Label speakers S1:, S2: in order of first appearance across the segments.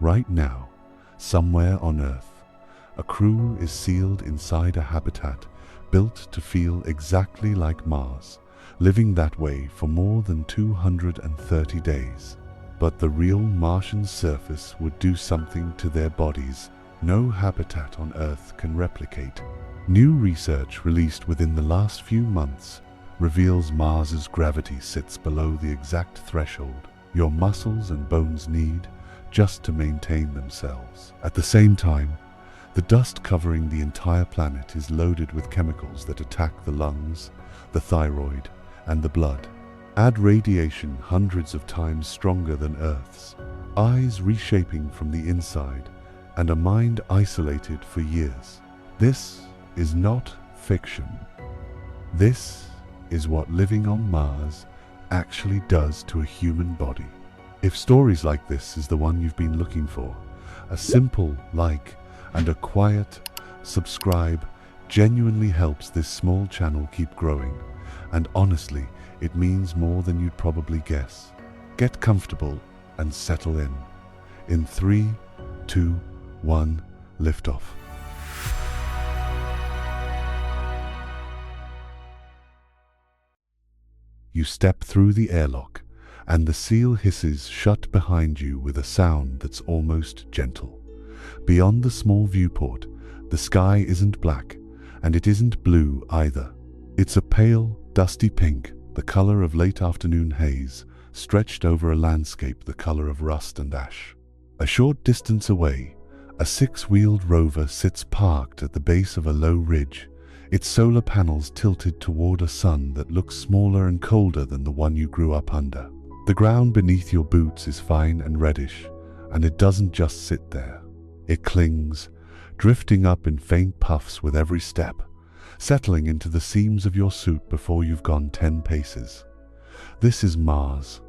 S1: Right now, somewhere on Earth, a crew is sealed inside a habitat built to feel exactly like Mars, living that way for more than 230 days. But the real Martian surface would do something to their bodies no habitat on Earth can replicate. New research released within the last few months reveals Mars's gravity sits below the exact threshold your muscles and bones need just to maintain themselves. At the same time, the dust covering the entire planet is loaded with chemicals that attack the lungs, the thyroid, and the blood. Add radiation hundreds of times stronger than Earth's, eyes reshaping from the inside, and a mind isolated for years. This is not fiction. This is what living on Mars actually does to a human body. If stories like this is the one you've been looking for, a simple like and a quiet subscribe genuinely helps this small channel keep growing, and honestly, it means more than you'd probably guess. Get comfortable and settle in. In 3, 2, 1, liftoff. You step through the airlock, and the seal hisses shut behind you with a sound that's almost gentle. Beyond the small viewport, the sky isn't black, and it isn't blue either. It's a pale, dusty pink, the color of late afternoon haze, stretched over a landscape the color of rust and ash. A short distance away, a 6-wheeled rover sits parked at the base of a low ridge, its solar panels tilted toward a sun that looks smaller and colder than the one you grew up under. The ground beneath your boots is fine and reddish, and it doesn't just sit there. It clings, drifting up in faint puffs with every step, settling into the seams of your suit before you've gone 10 paces. This is Mars.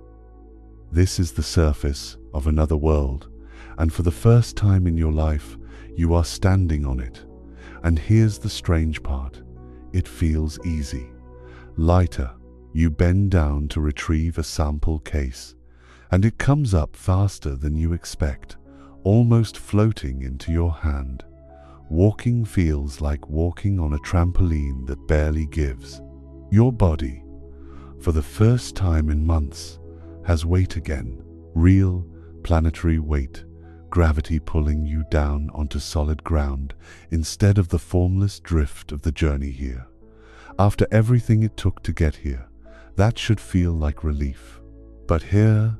S1: This is the surface of another world, and for the first time in your life, you are standing on it. And here's the strange part. It feels easy, lighter. You bend down to retrieve a sample case, and it comes up faster than you expect, almost floating into your hand. Walking feels like walking on a trampoline that barely gives. Your body, for the first time in months, has weight again. Real, planetary weight. Gravity pulling you down onto solid ground instead of the formless drift of the journey here. After everything it took to get here, that should feel like relief. But here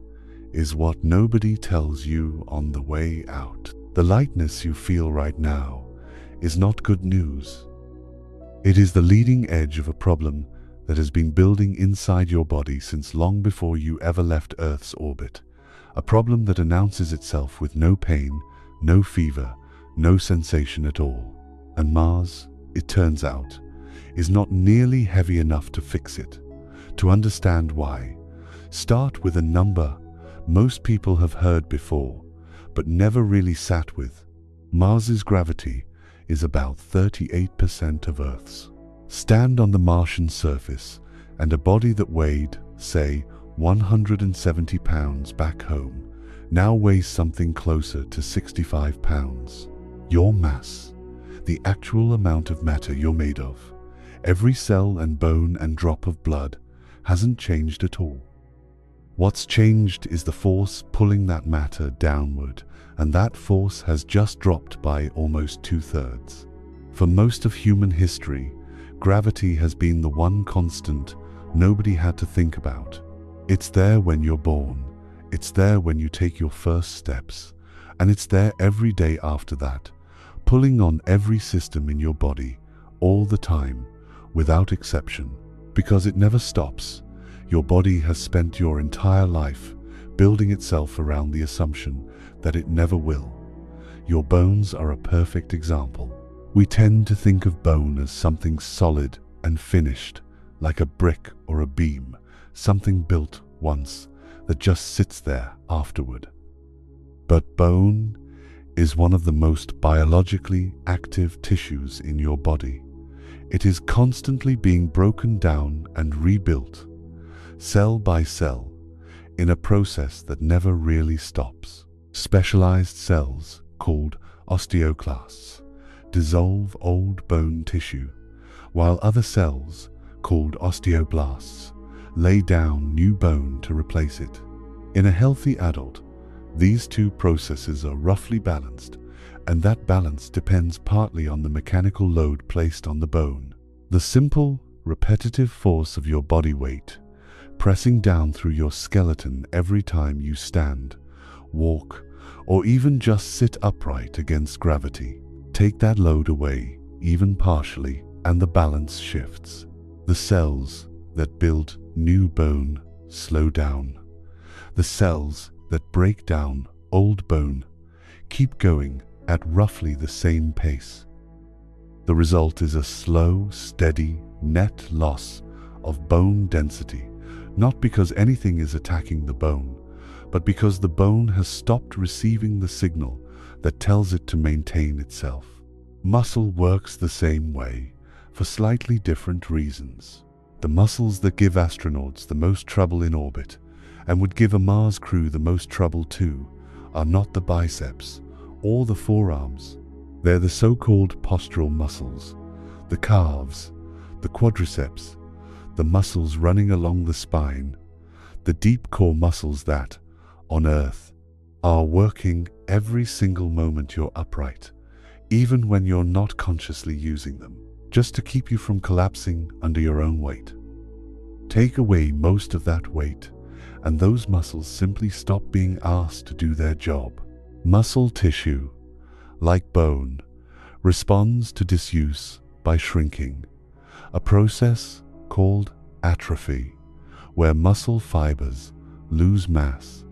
S1: is what nobody tells you on the way out. The lightness you feel right now is not good news. It is the leading edge of a problem that has been building inside your body since long before you ever left Earth's orbit. A problem that announces itself with no pain, no fever, no sensation at all. And Mars, it turns out, is not nearly heavy enough to fix it. To understand why, start with a number most people have heard before, but never really sat with. Mars's gravity is about 38% of Earth's. Stand on the Martian surface, and a body that weighed, say, 170 pounds back home, now weighs something closer to 65 pounds. Your mass, the actual amount of matter you're made of, every cell and bone and drop of blood, hasn't changed at all. What's changed is the force pulling that matter downward, and that force has just dropped by almost 2/3. For most of human history, gravity has been the one constant nobody had to think about. It's there when you're born, it's there when you take your first steps, and it's there every day after that, pulling on every system in your body, all the time, without exception. Because it never stops, your body has spent your entire life building itself around the assumption that it never will. Your bones are a perfect example. We tend to think of bone as something solid and finished, like a brick or a beam, something built once that just sits there afterward. But bone is one of the most biologically active tissues in your body. It is constantly being broken down and rebuilt, cell by cell, in a process that never really stops. Specialized cells, called osteoclasts, dissolve old bone tissue, while other cells, called osteoblasts, lay down new bone to replace it. In a healthy adult, these two processes are roughly balanced, and that balance depends partly on the mechanical load placed on the bone. The simple, repetitive force of your body weight, pressing down through your skeleton every time you stand, walk, or even just sit upright against gravity. Take that load away, even partially, and the balance shifts. The cells that build new bone slow down. The cells that break down old bone keep going at roughly the same pace. The result is a slow, steady, net loss of bone density, not because anything is attacking the bone, but because the bone has stopped receiving the signal that tells it to maintain itself. Muscle works the same way, for slightly different reasons. The muscles that give astronauts the most trouble in orbit, and would give a Mars crew the most trouble too, are not the biceps or the forearms. They're the so-called postural muscles, the calves, the quadriceps, the muscles running along the spine, the deep core muscles that, on Earth, are working every single moment you're upright, even when you're not consciously using them, just to keep you from collapsing under your own weight. Take away most of that weight, and those muscles simply stop being asked to do their job. Muscle tissue, like bone, responds to disuse by shrinking, a process called atrophy, where muscle fibers lose mass,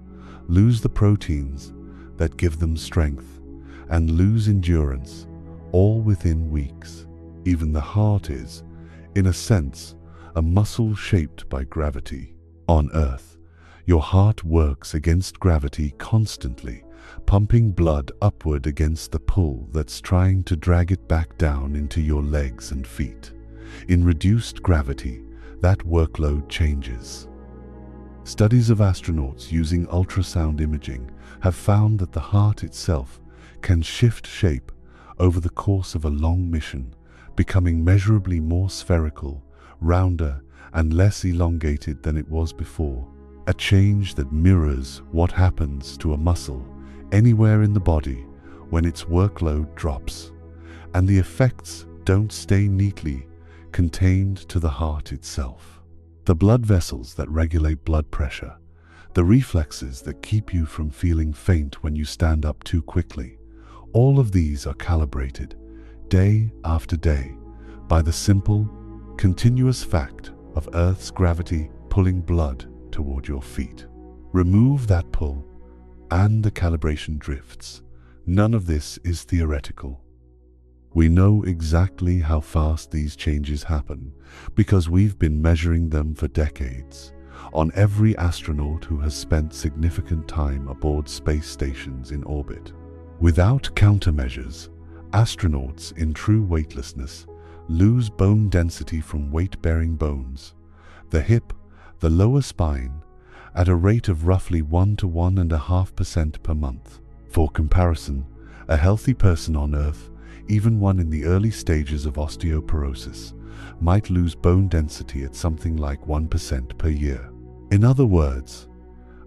S1: lose the proteins that give them strength, and lose endurance, all within weeks. Even the heart is, in a sense, a muscle shaped by gravity. On Earth, your heart works against gravity constantly, pumping blood upward against the pull that's trying to drag it back down into your legs and feet. In reduced gravity, that workload changes. Studies of astronauts using ultrasound imaging have found that the heart itself can shift shape over the course of a long mission, becoming measurably more spherical, rounder, and less elongated than it was before. A change that mirrors what happens to a muscle anywhere in the body when its workload drops, and the effects don't stay neatly contained to the heart itself. The blood vessels that regulate blood pressure, the reflexes that keep you from feeling faint when you stand up too quickly, all of these are calibrated day after day by the simple, continuous fact of Earth's gravity pulling blood toward your feet. Remove that pull, and the calibration drifts. None of this is theoretical. We know exactly how fast these changes happen because we've been measuring them for decades on every astronaut who has spent significant time aboard space stations in orbit. Without countermeasures, astronauts in true weightlessness lose bone density from weight-bearing bones, the hip, the lower spine, at a rate of roughly 1 to 1.5% per month. For comparison, a healthy person on Earth, even one in the early stages of osteoporosis, might lose bone density at something like 1% per year. In other words,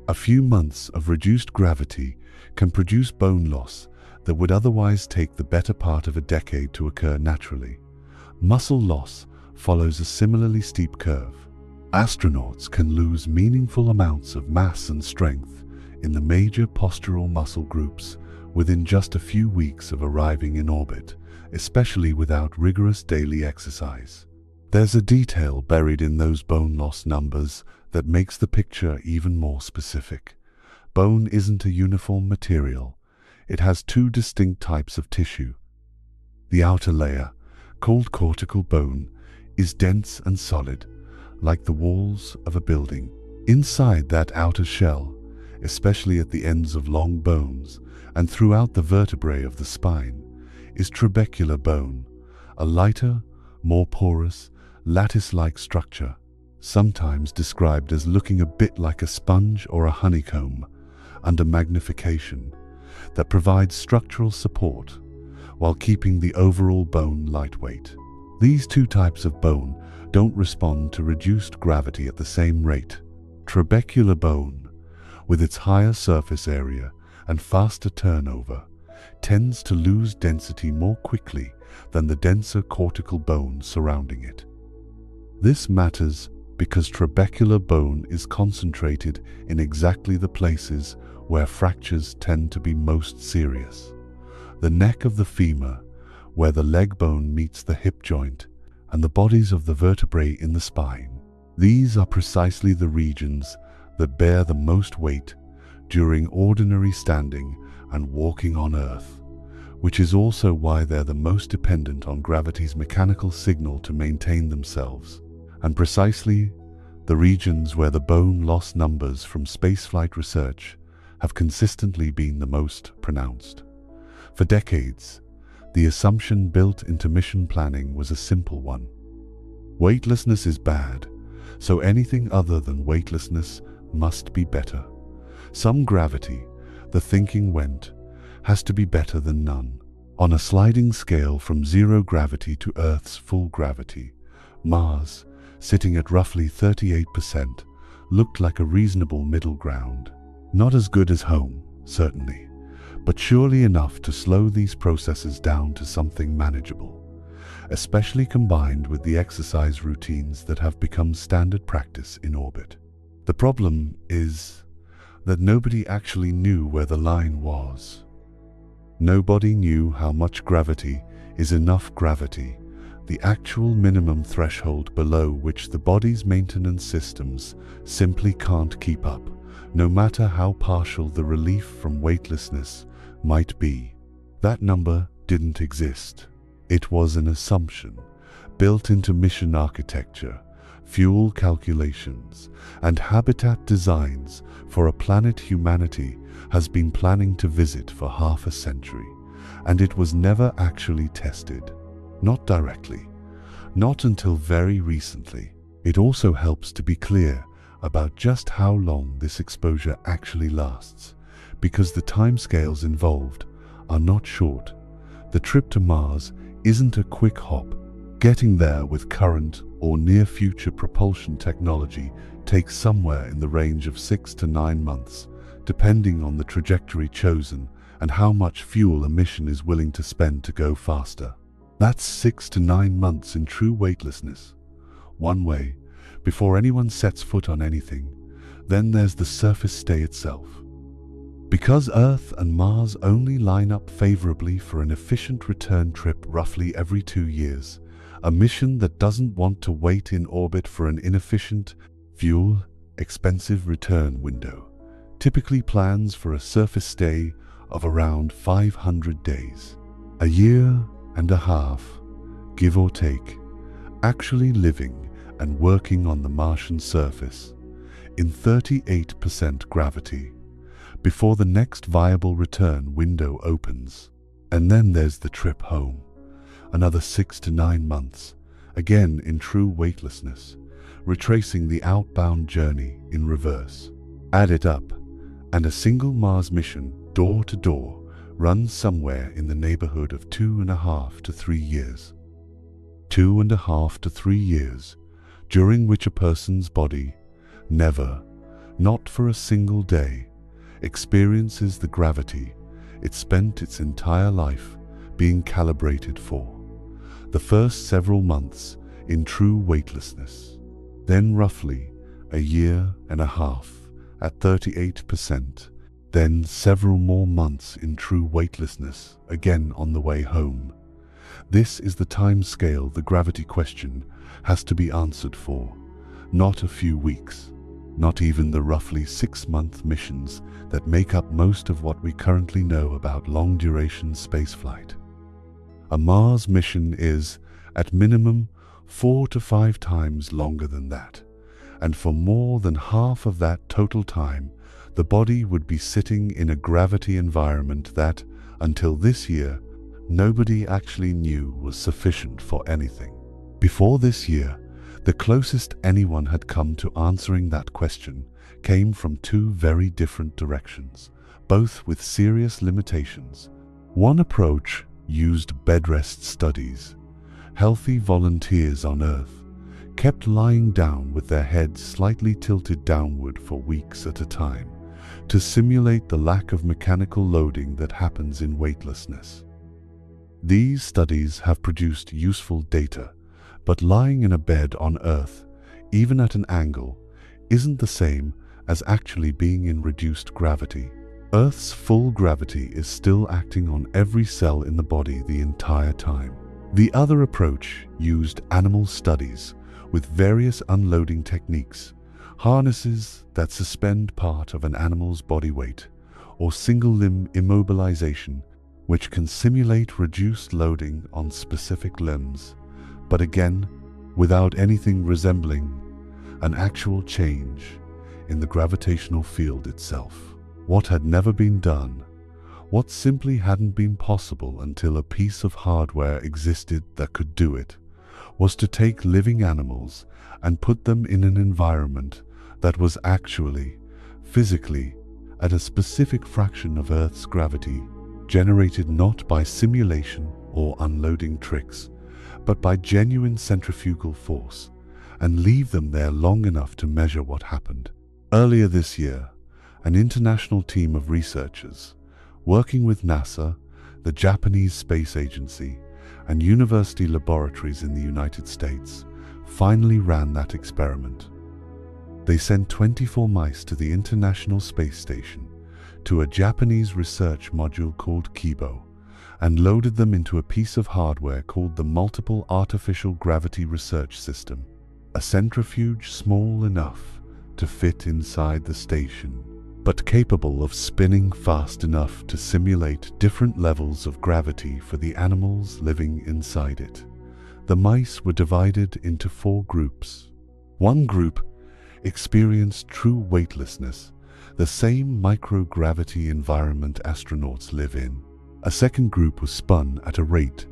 S1: a few months of reduced gravity can produce bone loss that would otherwise take the better part of a decade to occur naturally. Muscle loss follows a similarly steep curve. Astronauts can lose meaningful amounts of mass and strength in the major postural muscle groups within just a few weeks of arriving in orbit, especially without rigorous daily exercise. There's a detail buried in those bone loss numbers that makes the picture even more specific. Bone isn't a uniform material. It has two distinct types of tissue. The outer layer, called cortical bone, is dense and solid, like the walls of a building. Inside that outer shell, especially at the ends of long bones and throughout the vertebrae of the spine, is trabecular bone, a lighter, more porous, lattice-like structure, sometimes described as looking a bit like a sponge or a honeycomb. Under magnification, that provides structural support while keeping the overall bone lightweight. These two types of bone don't respond to reduced gravity at the same rate. Trabecular bone, with its higher surface area and faster turnover, tends to lose density more quickly than the denser cortical bone surrounding it. This matters because trabecular bone is concentrated in exactly the places where fractures tend to be most serious. The neck of the femur, where the leg bone meets the hip joint, and the bodies of the vertebrae in the spine. These are precisely the regions that bear the most weight during ordinary standing and walking on Earth, which is also why they're the most dependent on gravity's mechanical signal to maintain themselves, and precisely the regions where the bone loss numbers from spaceflight research have consistently been the most pronounced. For decades, the assumption built into mission planning was a simple one. Weightlessness is bad, so anything other than weightlessness must be better. Some gravity, the thinking went, has to be better than none. On a sliding scale from zero gravity to Earth's full gravity, Mars, sitting at roughly 38%, looked like a reasonable middle ground. Not as good as home, certainly, but surely enough to slow these processes down to something manageable, especially combined with the exercise routines that have become standard practice in orbit. The problem is that nobody actually knew where the line was. Nobody knew how much gravity is enough gravity, the actual minimum threshold below which the body's maintenance systems simply can't keep up, no matter how partial the relief from weightlessness might be. That number didn't exist. It was an assumption built into mission architecture, fuel calculations, and habitat designs for a planet humanity has been planning to visit for half a century, and it was never actually tested. Not directly. Not until very recently. It also helps to be clear about just how long this exposure actually lasts, because the timescales involved are not short. The trip to Mars isn't a quick hop. Getting there with current or near-future propulsion technology takes somewhere in the range of 6 to 9 months, depending on the trajectory chosen and how much fuel a mission is willing to spend to go faster. That's 6 to 9 months in true weightlessness. One way, before anyone sets foot on anything. Then there's the surface stay itself. Because Earth and Mars only line up favorably for an efficient return trip roughly every 2 years, a mission that doesn't want to wait in orbit for an inefficient, fuel-expensive return window typically plans for a surface stay of around 500 days. A year and a half, give or take, actually living and working on the Martian surface in 38% gravity before the next viable return window opens. And then there's the trip home, another 6 to 9 months, again in true weightlessness, retracing the outbound journey in reverse. Add it up, and a single Mars mission, door to door, runs somewhere in the neighborhood of 2.5 to 3 years. 2.5 to 3 years, during which a person's body never, not for a single day, experiences the gravity it spent its entire life being calibrated for. The first several months in true weightlessness, then roughly a year and a half at 38%, then several more months in true weightlessness, again on the way home. This is the time scale the gravity question has to be answered for, not a few weeks, not even the roughly 6-month missions that make up most of what we currently know about long-duration spaceflight. A Mars mission is, at minimum, 4 to 5 times longer than that, and for more than half of that total time, the body would be sitting in a gravity environment that, until this year, nobody actually knew was sufficient for anything. Before this year, the closest anyone had come to answering that question came from 2 very different directions, both with serious limitations. One approach used bedrest studies. Healthy volunteers on Earth kept lying down with their heads slightly tilted downward for weeks at a time to simulate the lack of mechanical loading that happens in weightlessness. These studies have produced useful data, but lying in a bed on Earth, even at an angle, isn't the same as actually being in reduced gravity. Earth's full gravity is still acting on every cell in the body the entire time. The other approach used animal studies with various unloading techniques, harnesses that suspend part of an animal's body weight, or single-limb immobilization, which can simulate reduced loading on specific limbs, but again, without anything resembling an actual change in the gravitational field itself. What had never been done, what simply hadn't been possible until a piece of hardware existed that could do it, was to take living animals and put them in an environment that was actually, physically, at a specific fraction of Earth's gravity, generated not by simulation or unloading tricks, but by genuine centrifugal force, and leave them there long enough to measure what happened. Earlier this year, an international team of researchers, working with NASA, the Japanese Space Agency, and university laboratories in the United States, finally ran that experiment. They sent 24 mice to the International Space Station, to a Japanese research module called Kibo, and loaded them into a piece of hardware called the Multiple Artificial Gravity Research System, a centrifuge small enough to fit inside the station, but capable of spinning fast enough to simulate different levels of gravity for the animals living inside it. The mice were divided into 4 groups. One group experienced true weightlessness, the same microgravity environment astronauts live in. A second group was spun at a rate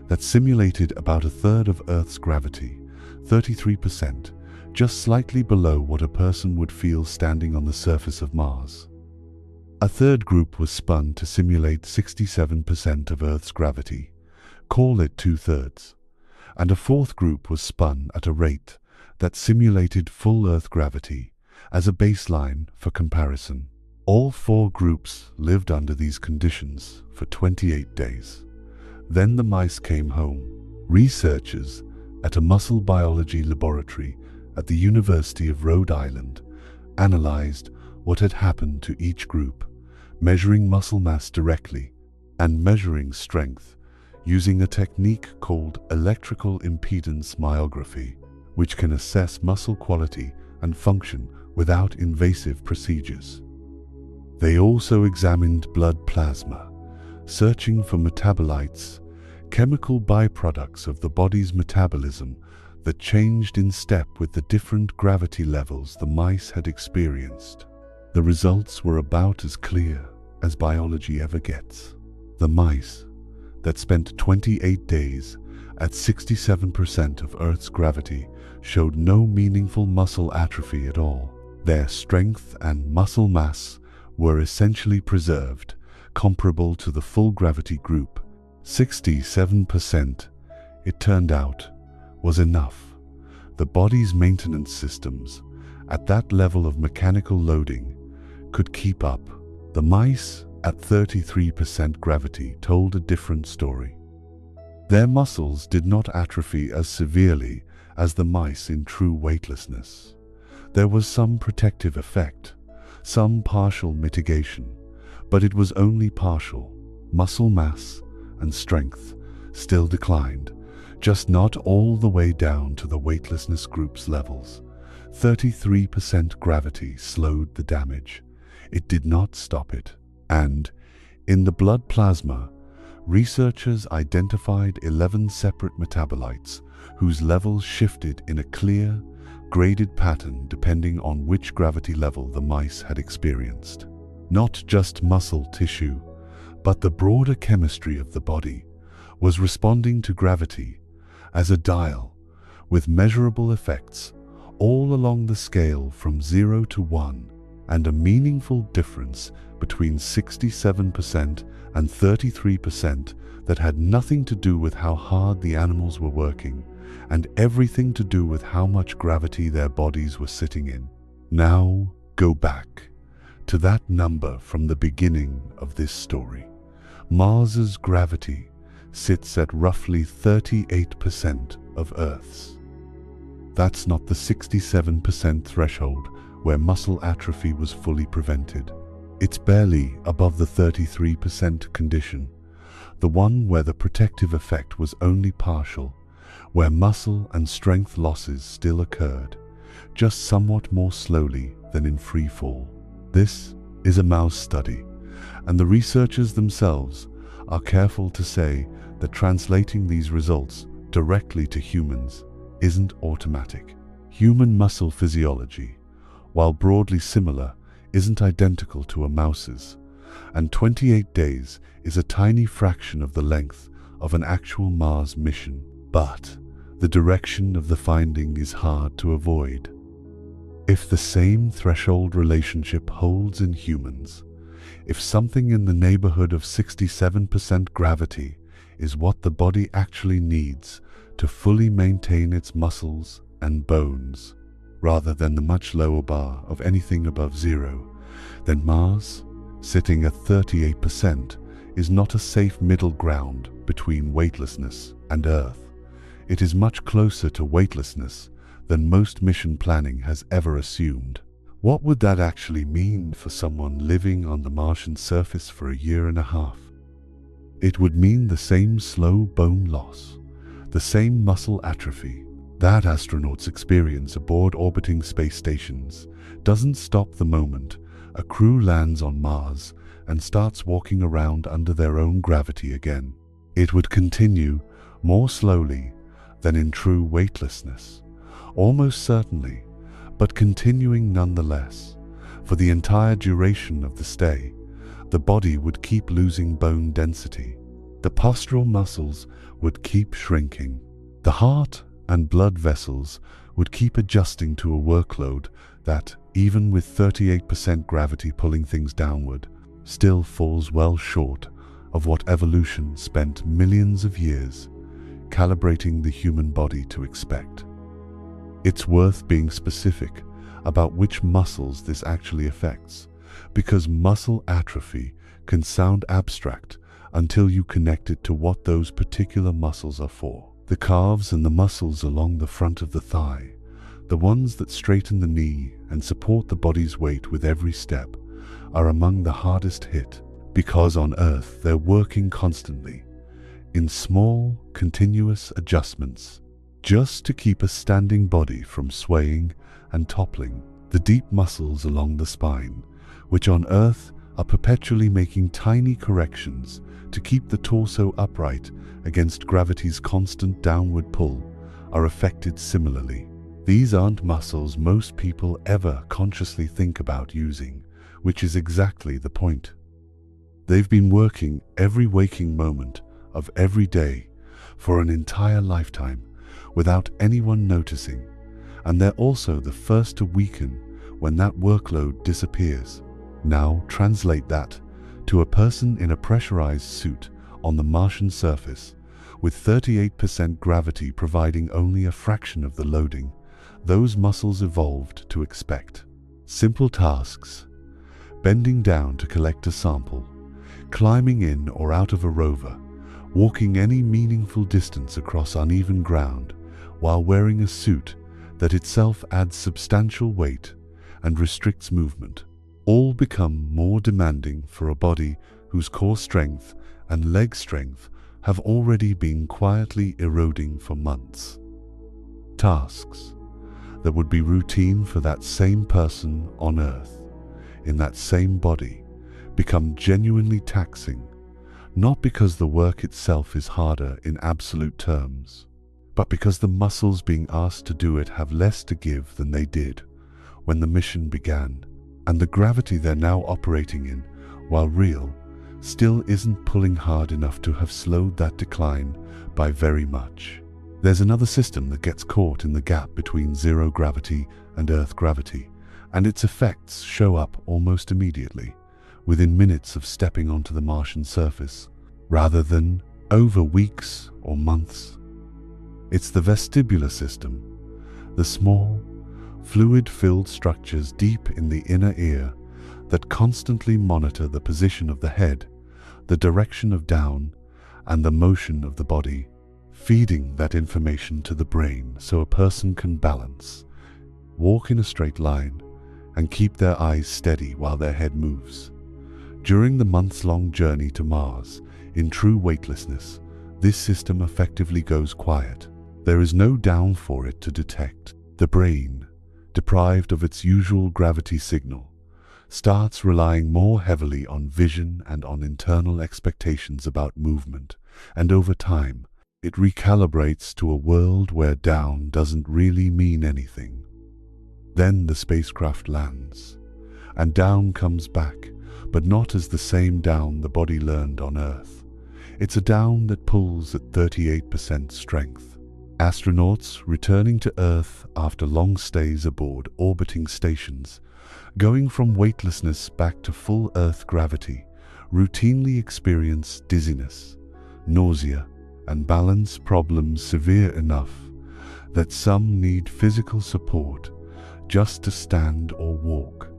S1: that simulated about a third of Earth's gravity, 33%, just slightly below what a person would feel standing on the surface of Mars. A third group was spun to simulate 67% of Earth's gravity, call it 2/3, and a fourth group was spun at a rate that simulated full Earth gravity as a baseline for comparison. All 4 groups lived under these conditions for 28 days. Then the mice came home. Researchers at a muscle biology laboratory at the University of Rhode Island analyzed what had happened to each group, measuring muscle mass directly and measuring strength using a technique called electrical impedance myography, which can assess muscle quality and function without invasive procedures. They also examined blood plasma, searching for metabolites, chemical byproducts of the body's metabolism that changed in step with the different gravity levels the mice had experienced. The results were about as clear as biology ever gets. The mice that spent 28 days at 67% of Earth's gravity showed no meaningful muscle atrophy at all. Their strength and muscle mass were essentially preserved, comparable to the full gravity group. 67%, it turned out, was enough. The body's maintenance systems, at that level of mechanical loading, could keep up. The mice at 33% gravity told a different story. Their muscles did not atrophy as severely as the mice in true weightlessness. There was some protective effect, some partial mitigation, but it was only partial. Muscle mass and strength still declined, just not all the way down to the weightlessness group's levels. 33% gravity slowed the damage. It did not stop it. And, in the blood plasma, researchers identified 11 separate metabolites whose levels shifted in a clear, graded pattern depending on which gravity level the mice had experienced. Not just muscle tissue, but the broader chemistry of the body was responding to gravity as a dial, with measurable effects all along the scale from 0 to 1, and a meaningful difference between 67% and 33% that had nothing to do with how hard the animals were working and everything to do with how much gravity their bodies were sitting in. Now, go back to that number from the beginning of this story. Mars's gravity sits at roughly 38% of Earth's. That's not the 67% threshold where muscle atrophy was fully prevented. It's barely above the 33% condition, the one where the protective effect was only partial, where muscle and strength losses still occurred, just somewhat more slowly than in free fall. This is a mouse study, and the researchers themselves are careful to say that translating these results directly to humans isn't automatic. Human muscle physiology, while broadly similar, isn't identical to a mouse's, and 28 days is a tiny fraction of the length of an actual Mars mission. But the direction of the finding is hard to avoid. If the same threshold relationship holds in humans, if something in the neighborhood of 67% gravity is what the body actually needs to fully maintain its muscles and bones, rather than the much lower bar of anything above zero, then Mars, sitting at 38%, is not a safe middle ground between weightlessness and Earth. It is much closer to weightlessness than most mission planning has ever assumed. What would that actually mean for someone living on the Martian surface for a year and a half? It would mean the same slow bone loss, the same muscle atrophy that astronauts experience aboard orbiting space stations doesn't stop the moment a crew lands on Mars and starts walking around under their own gravity again. It would continue more slowly than in true weightlessness, almost certainly, but continuing nonetheless. For the entire duration of the stay, the body would keep losing bone density. The postural muscles would keep shrinking. The heart and blood vessels would keep adjusting to a workload that, even with 38% gravity pulling things downward, still falls well short of what evolution spent millions of years calibrating the human body to expect. It's worth being specific about which muscles this actually affects, because muscle atrophy can sound abstract until you connect it to what those particular muscles are for. The calves and the muscles along the front of the thigh, the ones that straighten the knee and support the body's weight with every step, are among the hardest hit, because on Earth they're working constantly, in small, continuous adjustments, just to keep a standing body from swaying and toppling. The deep muscles along the spine, which on Earth are perpetually making tiny corrections to keep the torso upright against gravity's constant downward pull, are affected similarly. These aren't muscles most people ever consciously think about using, which is exactly the point. They've been working every waking moment of every day for an entire lifetime without anyone noticing, and they're also the first to weaken when that workload disappears. Now translate that to a person in a pressurized suit on the Martian surface, with 38% gravity providing only a fraction of the loading those muscles evolved to expect. Simple tasks: bending down to collect a sample, climbing in or out of a rover, walking any meaningful distance across uneven ground while wearing a suit that itself adds substantial weight and restricts movement, all become more demanding for a body whose core strength and leg strength have already been quietly eroding for months. Tasks that would be routine for that same person on Earth, in that same body, become genuinely taxing, not because the work itself is harder in absolute terms, but because the muscles being asked to do it have less to give than they did when the mission began, and the gravity they're now operating in, while real, still isn't pulling hard enough to have slowed that decline by very much. There's another system that gets caught in the gap between zero gravity and Earth gravity, and its effects show up almost immediately: within minutes of stepping onto the Martian surface, rather than over weeks or months. It's the vestibular system, the small, fluid-filled structures deep in the inner ear that constantly monitor the position of the head, the direction of down, and the motion of the body, feeding that information to the brain so a person can balance, walk in a straight line, and keep their eyes steady while their head moves. During the months-long journey to Mars, in true weightlessness, this system effectively goes quiet. There is no down for it to detect. The brain, deprived of its usual gravity signal, starts relying more heavily on vision and on internal expectations about movement, and over time, it recalibrates to a world where down doesn't really mean anything. Then the spacecraft lands, and down comes back, but not as the same down the body learned on Earth. It's a down that pulls at 38% strength. Astronauts returning to Earth after long stays aboard orbiting stations, going from weightlessness back to full Earth gravity, routinely experience dizziness, nausea, and balance problems severe enough that some need physical support just to stand or walk.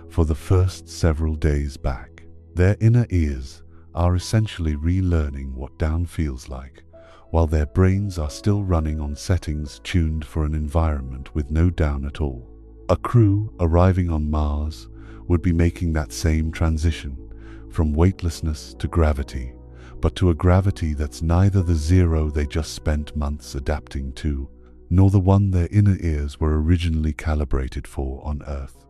S1: For the first several days back, their inner ears are essentially relearning what down feels like, while their brains are still running on settings tuned for an environment with no down at all. A crew arriving on Mars would be making that same transition from weightlessness to gravity, but to a gravity that's neither the zero they just spent months adapting to, nor the one their inner ears were originally calibrated for on Earth.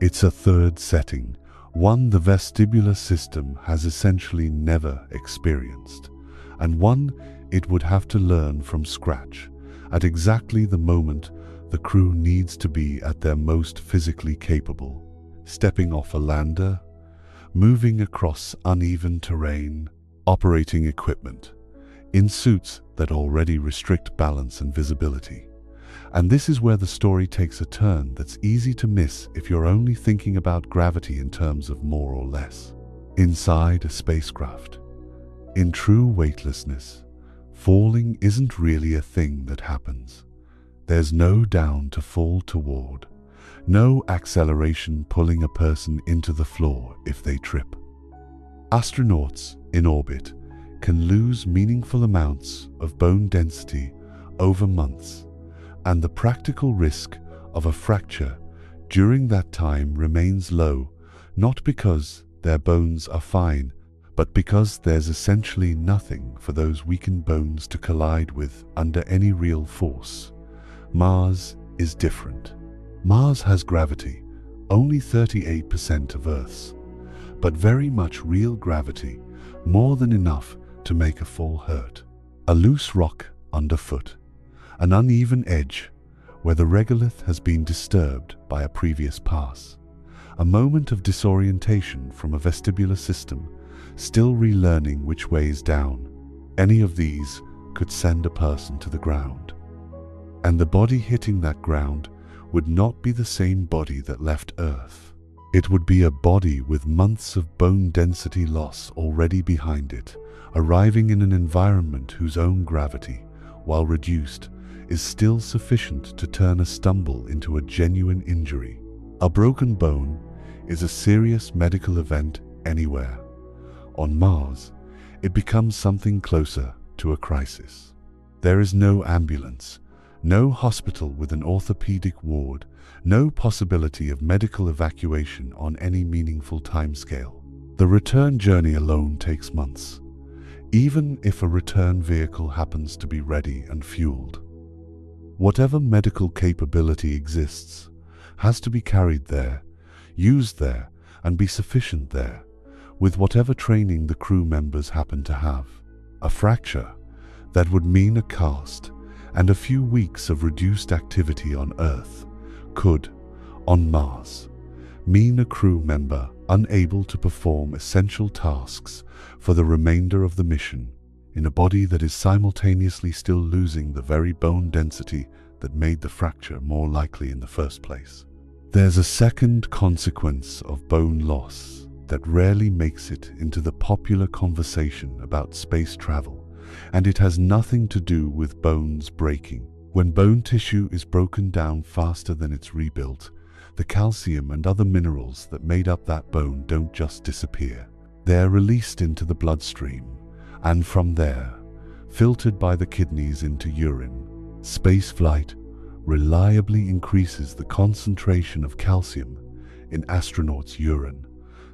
S1: It's a third setting, one the vestibular system has essentially never experienced, and one it would have to learn from scratch at exactly the moment the crew needs to be at their most physically capable, stepping off a lander, moving across uneven terrain, operating equipment, in suits that already restrict balance and visibility. And this is where the story takes a turn that's easy to miss if you're only thinking about gravity in terms of more or less. Inside a spacecraft, in true weightlessness, falling isn't really a thing that happens. There's no down to fall toward, no acceleration pulling a person into the floor if they trip. Astronauts in orbit can lose meaningful amounts of bone density over months, and the practical risk of a fracture during that time remains low, not because their bones are fine, but because there's essentially nothing for those weakened bones to collide with under any real force. Mars is different. Mars has gravity, only 38% of Earth's, but very much real gravity, more than enough to make a fall hurt. A loose rock underfoot, an uneven edge where the regolith has been disturbed by a previous pass, a moment of disorientation from a vestibular system still relearning which way is down. Any of these could send a person to the ground. And the body hitting that ground would not be the same body that left Earth. It would be a body with months of bone density loss already behind it, arriving in an environment whose own gravity, while reduced, is still sufficient to turn a stumble into a genuine injury. A broken bone is a serious medical event anywhere. On Mars, it becomes something closer to a crisis. There is no ambulance, no hospital with an orthopedic ward, no possibility of medical evacuation on any meaningful timescale. The return journey alone takes months, even if a return vehicle happens to be ready and fueled. Whatever medical capability exists has to be carried there, used there, and be sufficient there, with whatever training the crew members happen to have. A fracture that would mean a cast and a few weeks of reduced activity on Earth could, on Mars, mean a crew member unable to perform essential tasks for the remainder of the mission, in a body that is simultaneously still losing the very bone density that made the fracture more likely in the first place. There's a second consequence of bone loss, that rarely makes it into the popular conversation about space travel, and it has nothing to do with bones breaking. When bone tissue is broken down faster than it's rebuilt, the calcium and other minerals that made up that bone don't just disappear. They're released into the bloodstream, and from there, filtered by the kidneys into urine. Spaceflight reliably increases the concentration of calcium in astronauts' urine,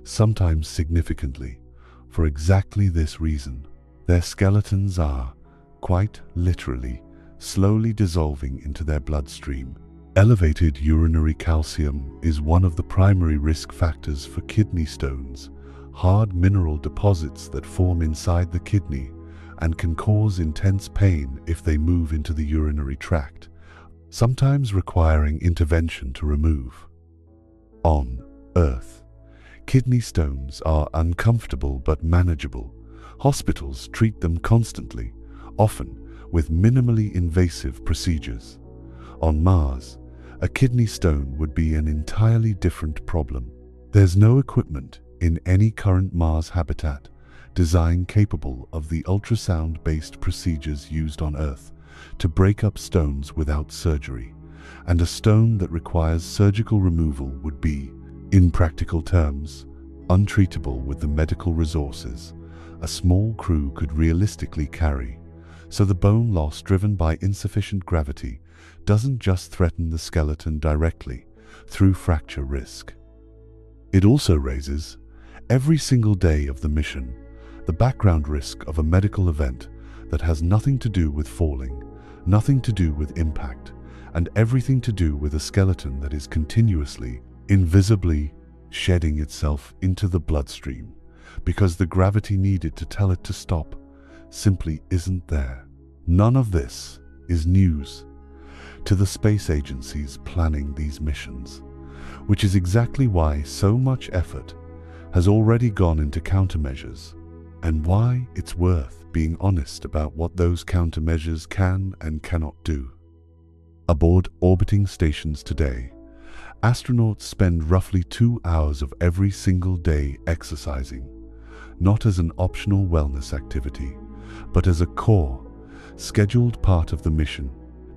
S1: sometimes significantly. For exactly this reason, their skeletons are, quite literally, slowly dissolving into their bloodstream. Elevated urinary calcium is one of the primary risk factors for kidney stones, hard mineral deposits that form inside the kidney and can cause intense pain if they move into the urinary tract, sometimes requiring intervention to remove. On Earth, kidney stones are uncomfortable but manageable. Hospitals treat them constantly, often with minimally invasive procedures. On Mars, a kidney stone would be an entirely different problem. There's no equipment in any current Mars habitat design capable of the ultrasound-based procedures used on Earth to break up stones without surgery, and a stone that requires surgical removal would be, in practical terms, untreatable with the medical resources a small crew could realistically carry. So the bone loss driven by insufficient gravity doesn't just threaten the skeleton directly through fracture risk. It also raises, every single day of the mission, the background risk of a medical event that has nothing to do with falling, nothing to do with impact, and everything to do with a skeleton that is continuously, invisibly shedding itself into the bloodstream because the gravity needed to tell it to stop simply isn't there. None of this is news to the space agencies planning these missions, which is exactly why so much effort has already gone into countermeasures, and why it's worth being honest about what those countermeasures can and cannot do. Aboard orbiting stations today, astronauts spend roughly 2 hours of every single day exercising, not as an optional wellness activity, but as a core, scheduled part of the mission,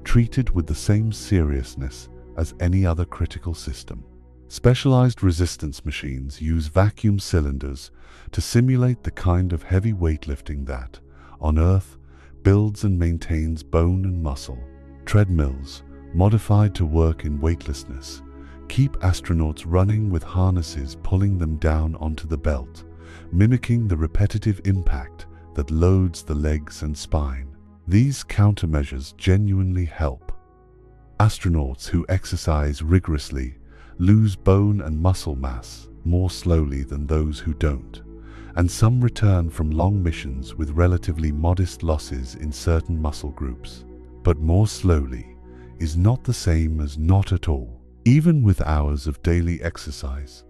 S1: treated with the same seriousness as any other critical system. Specialized resistance machines use vacuum cylinders to simulate the kind of heavy weightlifting that, on Earth, builds and maintains bone and muscle. Treadmills, modified to work in weightlessness, keep astronauts running with harnesses pulling them down onto the belt, mimicking the repetitive impact that loads the legs and spine. These countermeasures genuinely help. Astronauts who exercise rigorously lose bone and muscle mass more slowly than those who don't, and some return from long missions with relatively modest losses in certain muscle groups. But more slowly is not the same as not at all. Even with hours of daily exercise,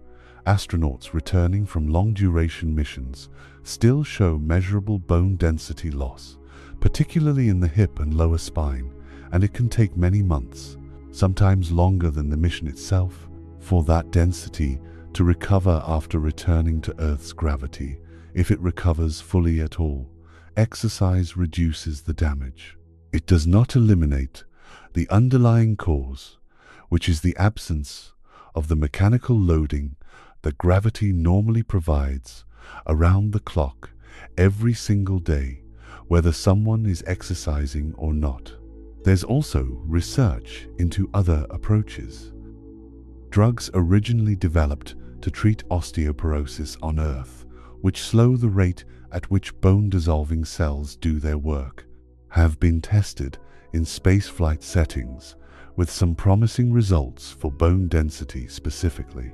S1: astronauts returning from long-duration missions still show measurable bone density loss, particularly in the hip and lower spine, and it can take many months, sometimes longer than the mission itself, for that density to recover after returning to Earth's gravity. If it recovers fully at all, exercise reduces the damage. It does not eliminate the underlying cause, which is the absence of the mechanical loading that gravity normally provides around the clock every single day, whether someone is exercising or not. There's also research into other approaches. Drugs originally developed to treat osteoporosis on Earth, which slow the rate at which bone-dissolving cells do their work, have been tested in spaceflight settings with some promising results for bone density specifically.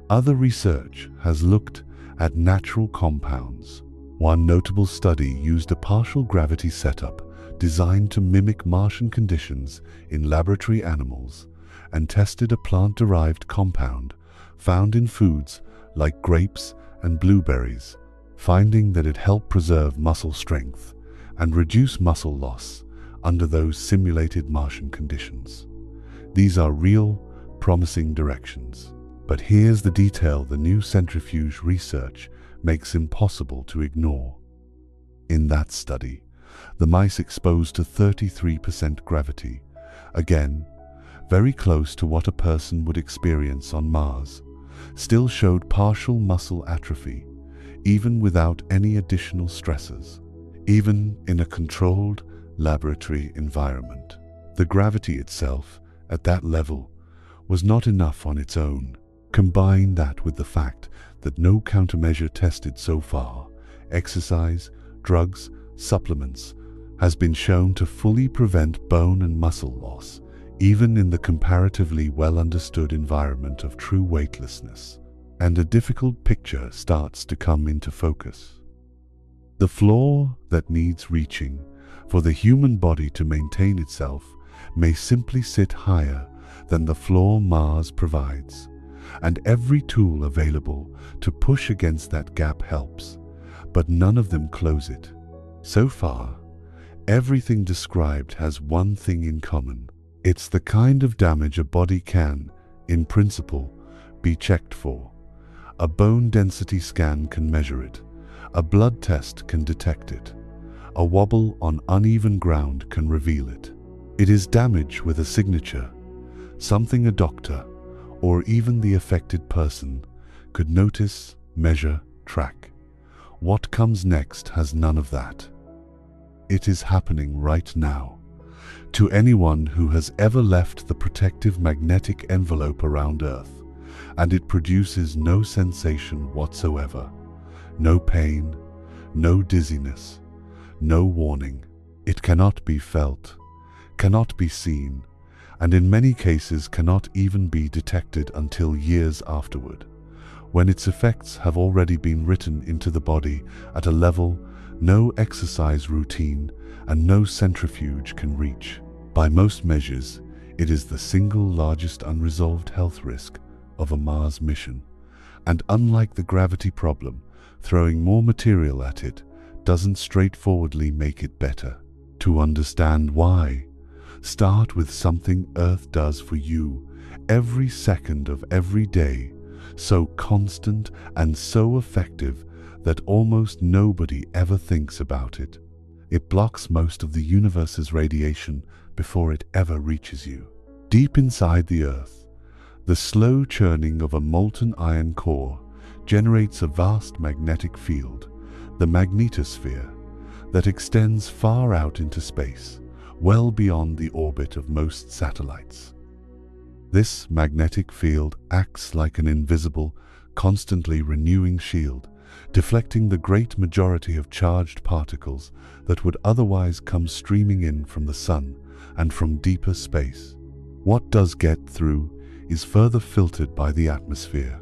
S1: Other research has looked at natural compounds. One notable study used a partial gravity setup designed to mimic Martian conditions in laboratory animals and tested a plant-derived compound found in foods like grapes and blueberries, finding that it helped preserve muscle strength and reduce muscle loss under those simulated Martian conditions. These are real, promising directions. But here's the detail the new centrifuge research makes impossible to ignore. In that study, the mice exposed to 33% gravity, again, very close to what a person would experience on Mars, still showed partial muscle atrophy, even without any additional stressors. Even in a controlled laboratory environment, the gravity itself, at that level, was not enough on its own. Combine that with the fact that no countermeasure tested so far, exercise, drugs, supplements, has been shown to fully prevent bone and muscle loss, even in the comparatively well-understood environment of true weightlessness. And a difficult picture starts to come into focus. The floor that needs reaching for the human body to maintain itself may simply sit higher than the floor Mars provides, and every tool available to push against that gap helps, but none of them close it. So far, everything described has one thing in common. It's the kind of damage a body can, in principle, be checked for. A bone density scan can measure it. A blood test can detect it. A wobble on uneven ground can reveal it. It is damage with a signature, something a doctor, or even the affected person, could notice, measure, track. What comes next has none of that. It is happening right now. To anyone who has ever left the protective magnetic envelope around Earth, and it produces no sensation whatsoever, no pain, no dizziness, no warning. It cannot be felt, cannot be seen, and in many cases cannot even be detected until years afterward, when its effects have already been written into the body at a level no exercise routine and no centrifuge can reach. By most measures, it is the single largest unresolved health risk of a Mars mission, and unlike the gravity problem, throwing more material at it doesn't straightforwardly make it better. To understand why, start with something Earth does for you every second of every day, so constant and so effective that almost nobody ever thinks about it. It blocks most of the universe's radiation before it ever reaches you. Deep inside the Earth, the slow churning of a molten iron core generates a vast magnetic field, the magnetosphere, that extends far out into space, well beyond the orbit of most satellites. This magnetic field acts like an invisible, constantly renewing shield, deflecting the great majority of charged particles that would otherwise come streaming in from the sun and from deeper space. What does get through is further filtered by the atmosphere,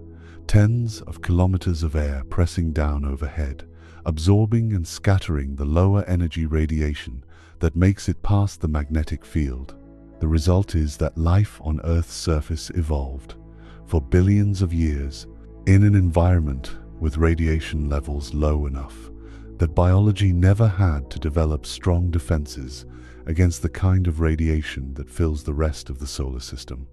S1: tens of kilometers of air pressing down overhead, absorbing and scattering the lower energy radiation that makes it past the magnetic field. The result is that life on Earth's surface evolved, for billions of years, in an environment with radiation levels low enough that biology never had to develop strong defenses against the kind of radiation that fills the rest of the solar system.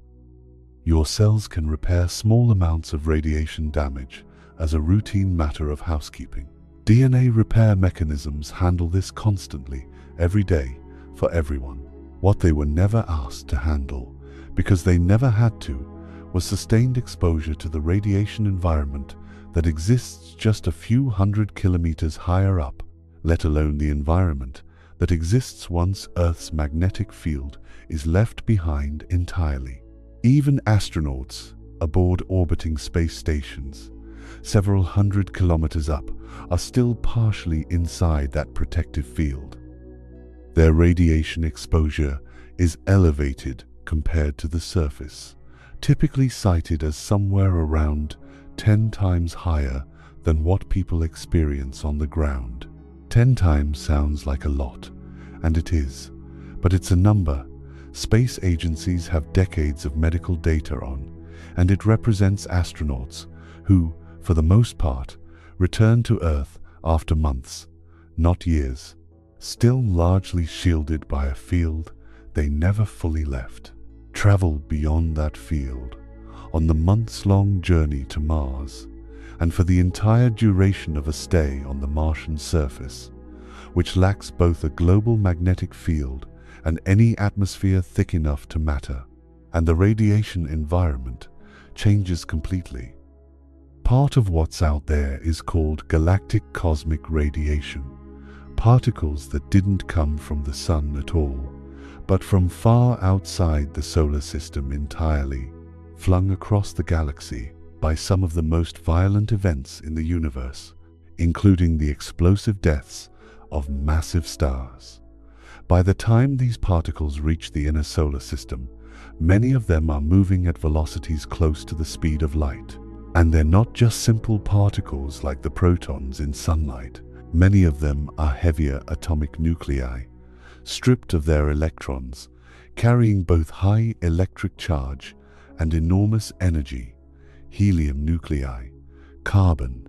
S1: Your cells can repair small amounts of radiation damage as a routine matter of housekeeping. DNA repair mechanisms handle this constantly, every day, for everyone. What they were never asked to handle, because they never had to, was sustained exposure to the radiation environment that exists just a few hundred kilometers higher up, let alone the environment that exists once Earth's magnetic field is left behind entirely. Even astronauts aboard orbiting space stations, several hundred kilometers up, are still partially inside that protective field. Their radiation exposure is elevated compared to the surface, typically cited as somewhere around 10 times higher than what people experience on the ground. 10 times sounds like a lot, and it is, but it's a number space agencies have decades of medical data on, and it represents astronauts who, for the most part, return to Earth after months, not years, still largely shielded by a field they never fully left. Travel beyond that field, on the months-long journey to Mars, and for the entire duration of a stay on the Martian surface, which lacks both a global magnetic field and any atmosphere thick enough to matter, and the radiation environment changes completely. Part of what's out there is called galactic cosmic radiation, particles that didn't come from the sun at all, but from far outside the solar system entirely, flung across the galaxy by some of the most violent events in the universe, including the explosive deaths of massive stars. By the time these particles reach the inner solar system, many of them are moving at velocities close to the speed of light. And they're not just simple particles like the protons in sunlight. Many of them are heavier atomic nuclei, stripped of their electrons, carrying both high electric charge and enormous energy. Helium nuclei, carbon,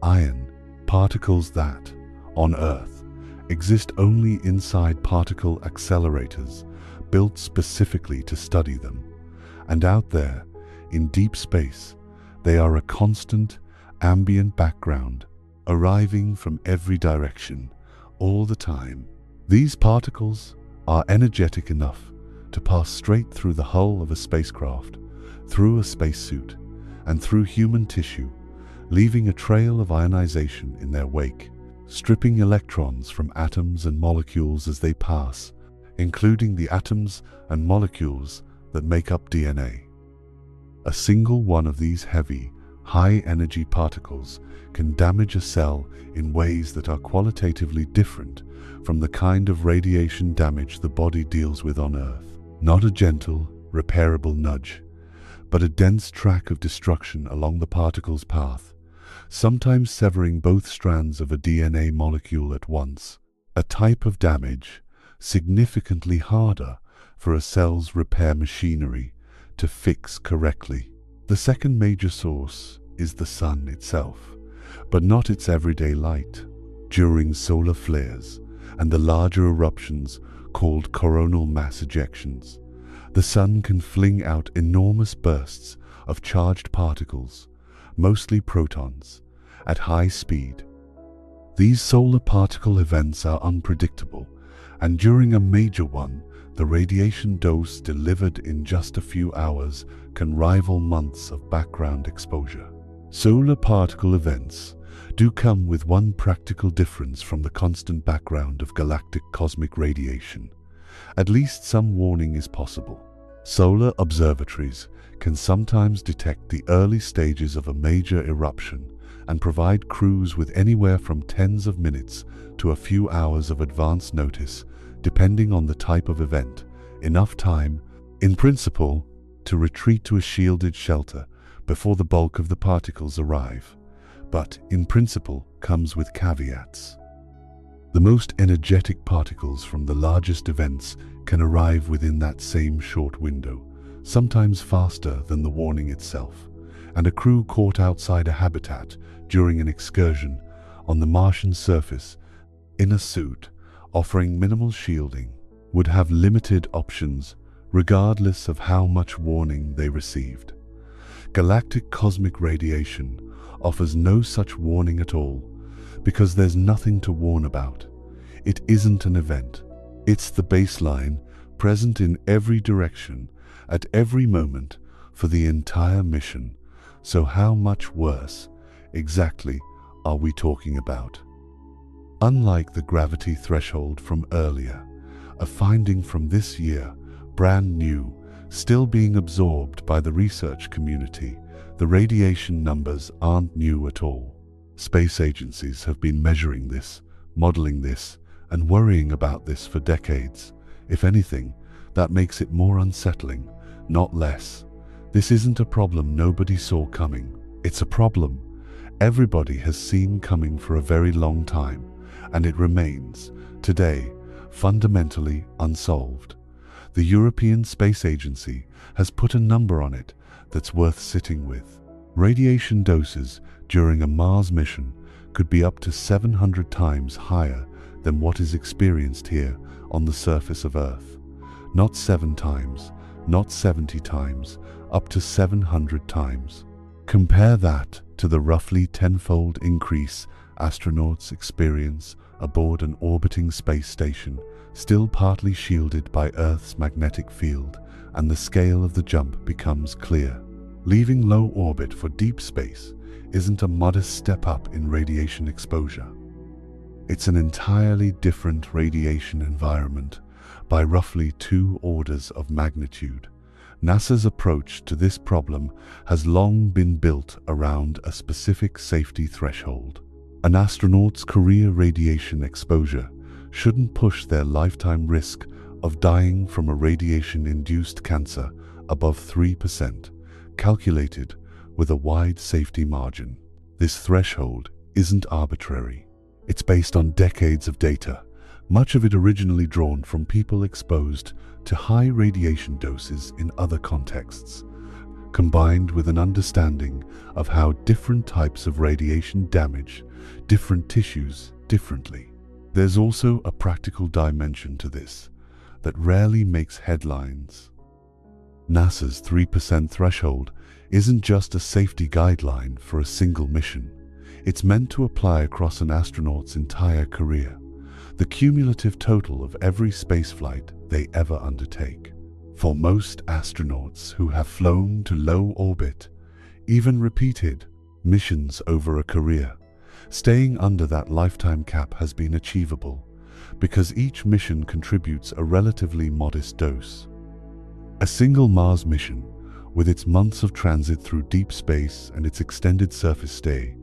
S1: iron, particles that, on Earth, exist only inside particle accelerators built specifically to study them. And out there, in deep space, they are a constant, ambient background, arriving from every direction, all the time. These particles are energetic enough to pass straight through the hull of a spacecraft, through a spacesuit, and through human tissue, leaving a trail of ionization in their wake, stripping electrons from atoms and molecules as they pass, including the atoms and molecules that make up DNA. A single one of these heavy, high-energy particles can damage a cell in ways that are qualitatively different from the kind of radiation damage the body deals with on Earth. Not a gentle, repairable nudge, but a dense track of destruction along the particle's path, sometimes severing both strands of a DNA molecule at once. A type of damage significantly harder for a cell's repair machinery to fix correctly. The second major source is the sun itself, but not its everyday light. During solar flares and the larger eruptions called coronal mass ejections, the sun can fling out enormous bursts of charged particles, mostly protons, at high speed. These solar particle events are unpredictable, and during a major one, the radiation dose delivered in just a few hours can rival months of background exposure. Solar particle events do come with one practical difference from the constant background of galactic cosmic radiation. At least some warning is possible. Solar observatories can sometimes detect the early stages of a major eruption and provide crews with anywhere from tens of minutes to a few hours of advance notice, depending on the type of event, enough time, in principle, to retreat to a shielded shelter before the bulk of the particles arrive, but in principle comes with caveats. The most energetic particles from the largest events can arrive within that same short window, sometimes faster than the warning itself, and a crew caught outside a habitat during an excursion on the Martian surface in a suit offering minimal shielding would have limited options regardless of how much warning they received. Galactic cosmic radiation offers no such warning at all because there's nothing to warn about. It isn't an event. It's the baseline present in every direction at every moment for the entire mission. So how much worse exactly are we talking about? Unlike the gravity threshold from earlier, a finding from this year, brand new, still being absorbed by the research community, the radiation numbers aren't new at all. Space agencies have been measuring this, modeling this, and worrying about this for decades. If anything, that makes it more unsettling, not less. This isn't a problem nobody saw coming. It's a problem everybody has seen coming for a very long time, and it remains, today, fundamentally unsolved. The European Space Agency has put a number on it that's worth sitting with. Radiation doses during a Mars mission could be up to 700 times higher than what is experienced here on the surface of Earth. Not 7 times, not 70 times, up to 700 times. Compare that to the roughly tenfold increase astronauts experience aboard an orbiting space station, still partly shielded by Earth's magnetic field, and the scale of the jump becomes clear. Leaving low orbit for deep space isn't a modest step up in radiation exposure. It's an entirely different radiation environment by roughly 2 orders of magnitude. NASA's approach to this problem has long been built around a specific safety threshold. An astronaut's career radiation exposure shouldn't push their lifetime risk of dying from a radiation-induced cancer above 3%, calculated with a wide safety margin. This threshold isn't arbitrary. It's based on decades of data, much of it originally drawn from people exposed to high radiation doses in other contexts, combined with an understanding of how different types of radiation damage different tissues differently. There's also a practical dimension to this that rarely makes headlines. NASA's 3% threshold isn't just a safety guideline for a single mission. It's meant to apply across an astronaut's entire career, the cumulative total of every spaceflight they ever undertake. For most astronauts who have flown to low orbit, even repeated missions over a career, staying under that lifetime cap has been achievable because each mission contributes a relatively modest dose. A single Mars mission, with its months of transit through deep space and its extended surface stay,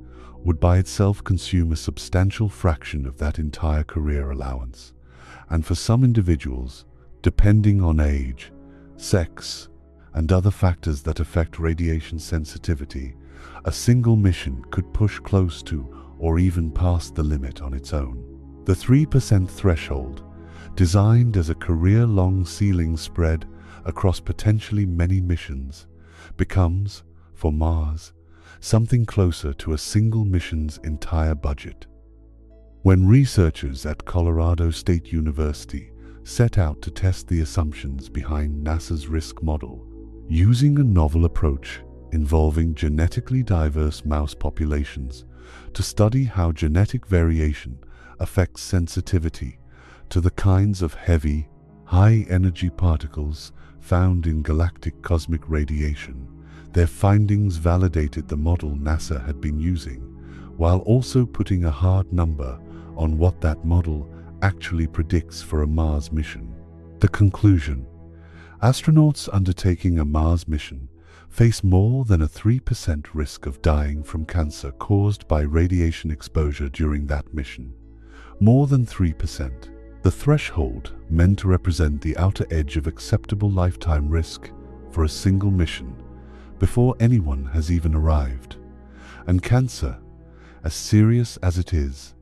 S1: would by itself consume a substantial fraction of that entire career allowance. And for some individuals, depending on age, sex, and other factors that affect radiation sensitivity, a single mission could push close to or even past the limit on its own. The 3% threshold, designed as a career-long ceiling spread across potentially many missions, becomes, for Mars, something closer to a single mission's entire budget. When researchers at Colorado State University set out to test the assumptions behind NASA's risk model, using a novel approach involving genetically diverse mouse populations to study how genetic variation affects sensitivity to the kinds of heavy, high-energy particles found in galactic cosmic radiation, their findings validated the model NASA had been using, while also putting a hard number on what that model actually predicts for a Mars mission. The conclusion: astronauts undertaking a Mars mission face more than a 3% risk of dying from cancer caused by radiation exposure during that mission. More than 3%. The threshold meant to represent the outer edge of acceptable lifetime risk for a single mission before anyone has even arrived. And cancer, as serious as it is,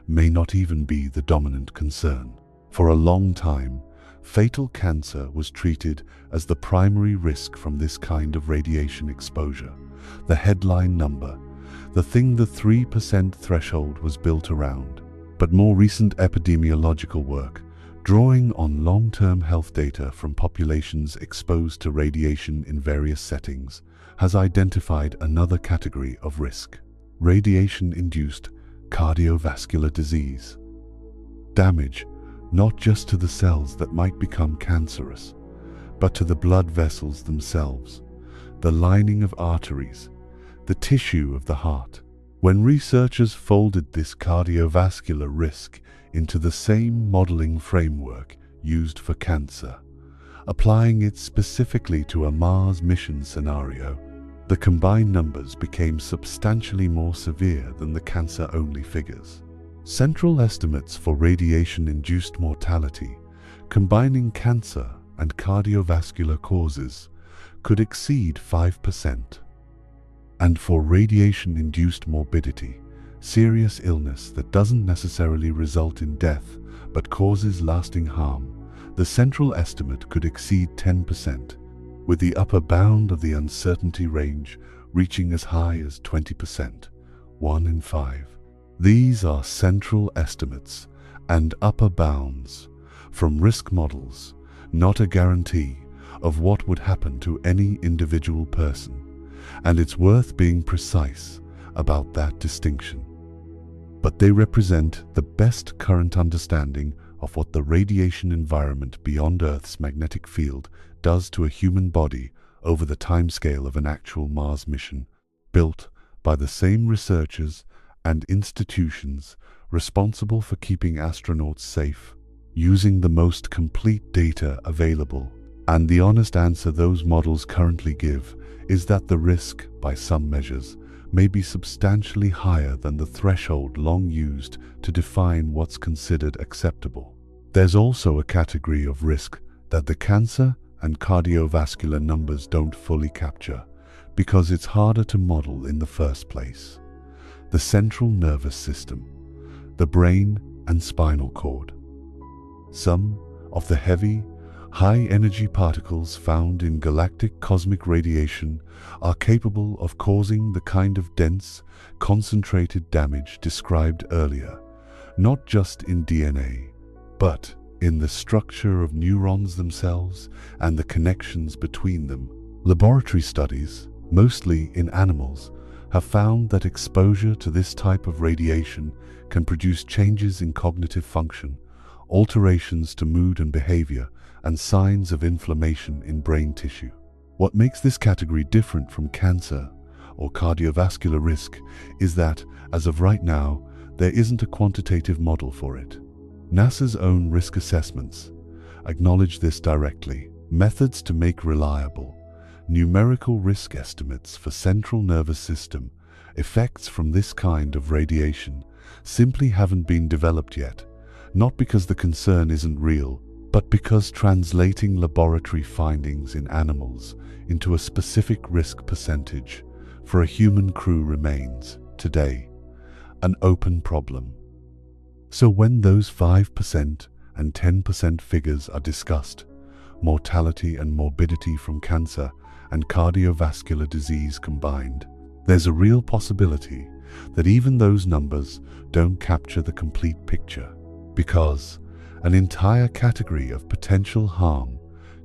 S1: may not even be the dominant concern. For a long time, fatal cancer was treated as the primary risk from this kind of radiation exposure, the headline number, the thing the 3% threshold was built around. But more recent epidemiological work, drawing on long-term health data from populations exposed to radiation in various settings, has identified another category of risk: radiation-induced cardiovascular disease. Damage not just to the cells that might become cancerous, but to the blood vessels themselves, the lining of arteries, the tissue of the heart. When researchers folded this cardiovascular risk into the same modeling framework used for cancer, applying it specifically to a Mars mission scenario, the combined numbers became substantially more severe than the cancer-only figures. Central estimates for radiation-induced mortality, combining cancer and cardiovascular causes, could exceed 5%. And for radiation-induced morbidity, serious illness that doesn't necessarily result in death but causes lasting harm, the central estimate could exceed 10%, with the upper bound of the uncertainty range reaching as high as 20%, 1 in 5. These are central estimates and upper bounds from risk models, not a guarantee of what would happen to any individual person, and it's worth being precise about that distinction. But they represent the best current understanding of what the radiation environment beyond Earth's magnetic field does to a human body over the timescale of an actual Mars mission, built by the same researchers and institutions responsible for keeping astronauts safe, using the most complete data available. And the honest answer those models currently give is that the risk, by some measures, may be substantially higher than the threshold long used to define what's considered acceptable. There's also a category of risk that the cancer and cardiovascular numbers don't fully capture, because it's harder to model in the first place. The central nervous system, the brain and spinal cord. Some of the heavy, high-energy particles found in galactic cosmic radiation are capable of causing the kind of dense, concentrated damage described earlier, not just in DNA, but in the structure of neurons themselves and the connections between them. Laboratory studies, mostly in animals, have found that exposure to this type of radiation can produce changes in cognitive function, alterations to mood and behavior, and signs of inflammation in brain tissue. What makes this category different from cancer or cardiovascular risk is that, as of right now, there isn't a quantitative model for it. NASA's own risk assessments acknowledge this directly. Methods to make reliable, numerical risk estimates for central nervous system effects from this kind of radiation simply haven't been developed yet, not because the concern isn't real, but because translating laboratory findings in animals into a specific risk percentage for a human crew remains, today, an open problem. So when those 5% and 10% figures are discussed, mortality and morbidity from cancer and cardiovascular disease combined, there's a real possibility that even those numbers don't capture the complete picture, because an entire category of potential harm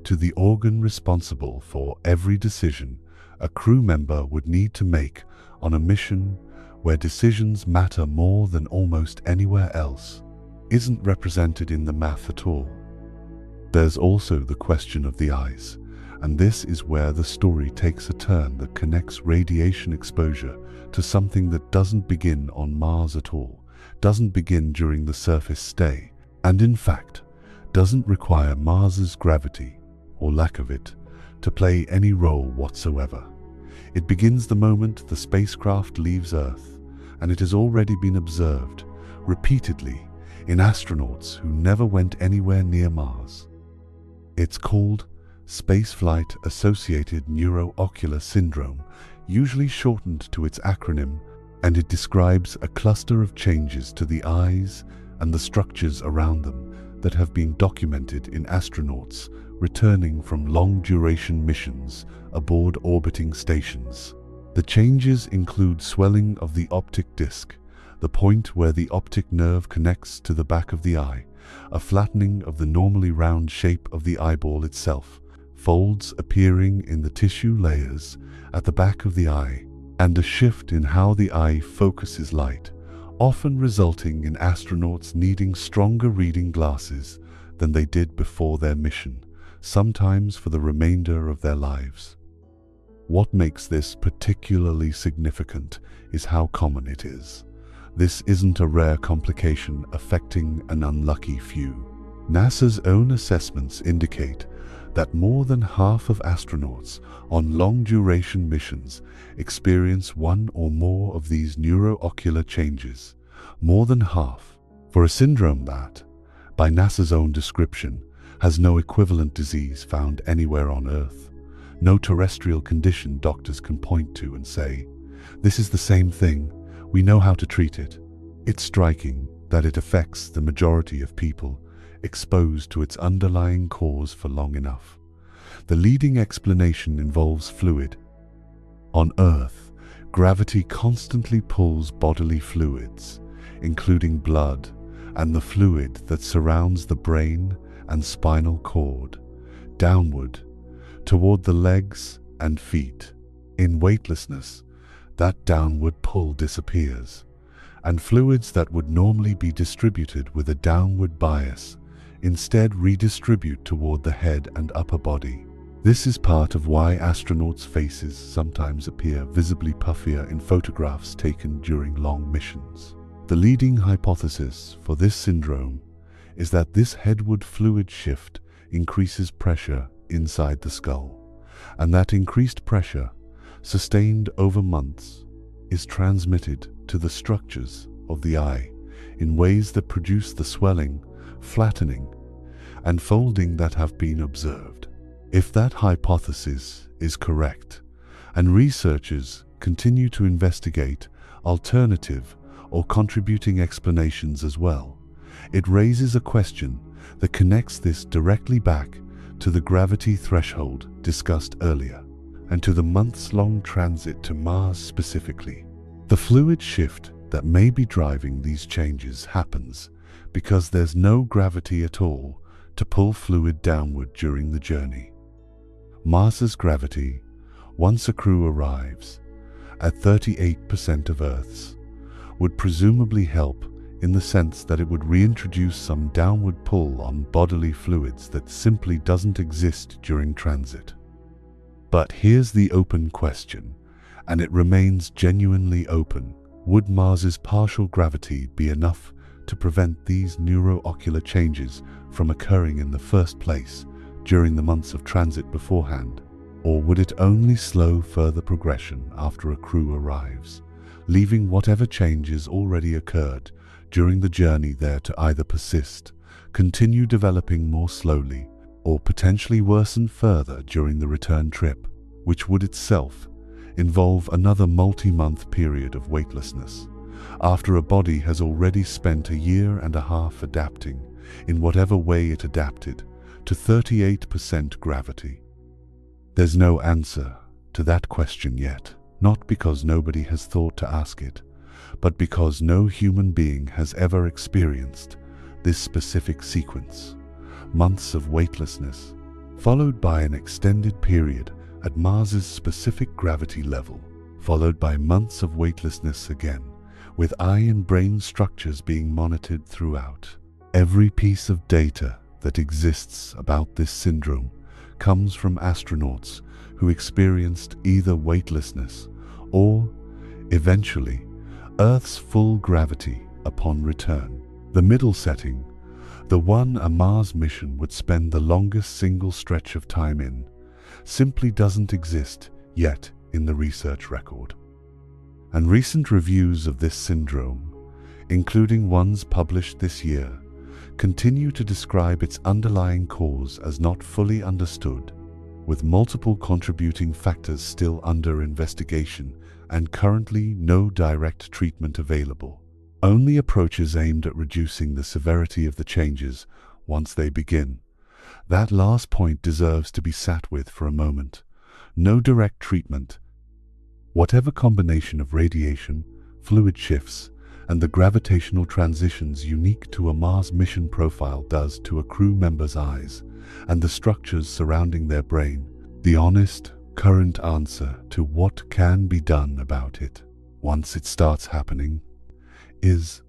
S1: to the organ responsible for every decision a crew member would need to make on a mission where decisions matter more than almost anywhere else isn't represented in the math at all. There's also the question of the eyes, and this is where the story takes a turn that connects radiation exposure to something that doesn't begin on Mars at all, doesn't begin during the surface stay, and in fact, doesn't require Mars's gravity, or lack of it, to play any role whatsoever. It begins the moment the spacecraft leaves Earth, and it has already been observed, repeatedly, in astronauts who never went anywhere near Mars. It's called Spaceflight-Associated Neuroocular Syndrome, usually shortened to its acronym, and it describes a cluster of changes to the eyes and the structures around them that have been documented in astronauts returning from long-duration missions aboard orbiting stations. The changes include swelling of the optic disc, the point where the optic nerve connects to the back of the eye, a flattening of the normally round shape of the eyeball itself, folds appearing in the tissue layers at the back of the eye, and a shift in how the eye focuses light, often resulting in astronauts needing stronger reading glasses than they did before their mission, sometimes for the remainder of their lives. What makes this particularly significant is how common it is. This isn't a rare complication affecting an unlucky few. NASA's own assessments indicate that more than half of astronauts on long-duration missions experience one or more of these neuroocular changes. More than half, for a syndrome that, by NASA's own description, has no equivalent disease found anywhere on Earth, no terrestrial condition doctors can point to and say, "This is the same thing, we know how to treat it." It's striking that it affects the majority of people exposed to its underlying cause for long enough. The leading explanation involves fluid. On Earth, gravity constantly pulls bodily fluids, including blood and the fluid that surrounds the brain and spinal cord, downward, toward the legs and feet. In weightlessness, that downward pull disappears, and fluids that would normally be distributed with a downward bias instead redistribute toward the head and upper body. This is part of why astronauts' faces sometimes appear visibly puffier in photographs taken during long missions. The leading hypothesis for this syndrome is that this headward fluid shift increases pressure inside the skull, and that increased pressure, sustained over months, is transmitted to the structures of the eye in ways that produce the swelling, flattening, and folding that have been observed. If that hypothesis is correct, and researchers continue to investigate alternative or contributing explanations as well, it raises a question that connects this directly back to the gravity threshold discussed earlier, and to the months-long transit to Mars specifically. The fluid shift that may be driving these changes happens because there's no gravity at all to pull fluid downward during the journey. Mars's gravity, once a crew arrives, at 38% of Earth's, would presumably help in the sense that it would reintroduce some downward pull on bodily fluids that simply doesn't exist during transit. But here's the open question, and it remains genuinely open. Would Mars's partial gravity be enough to prevent these neuroocular changes from occurring in the first place during the months of transit beforehand? Or would it only slow further progression after a crew arrives, leaving whatever changes already occurred during the journey there to either persist, continue developing more slowly, or potentially worsen further during the return trip, which would itself involve another multi-month period of weightlessness, after a body has already spent a year and a half adapting, in whatever way it adapted, to 38% gravity? There's no answer to that question yet, not because nobody has thought to ask it, but because no human being has ever experienced this specific sequence. Months of weightlessness, followed by an extended period at Mars's specific gravity level, followed by months of weightlessness again, with eye and brain structures being monitored throughout. Every piece of data that exists about this syndrome comes from astronauts who experienced either weightlessness or, eventually, Earth's full gravity upon return. The middle setting, the one a Mars mission would spend the longest single stretch of time in, simply doesn't exist yet in the research record. And recent reviews of this syndrome, including ones published this year, continue to describe its underlying cause as not fully understood, with multiple contributing factors still under investigation and currently no direct treatment available. Only approaches aimed at reducing the severity of the changes once they begin. That last point deserves to be sat with for a moment. No direct treatment. Whatever combination of radiation, fluid shifts, and the gravitational transitions unique to a Mars mission profile does to a crew member's eyes and the structures surrounding their brain, the honest, current answer to what can be done about it, once it starts happening, is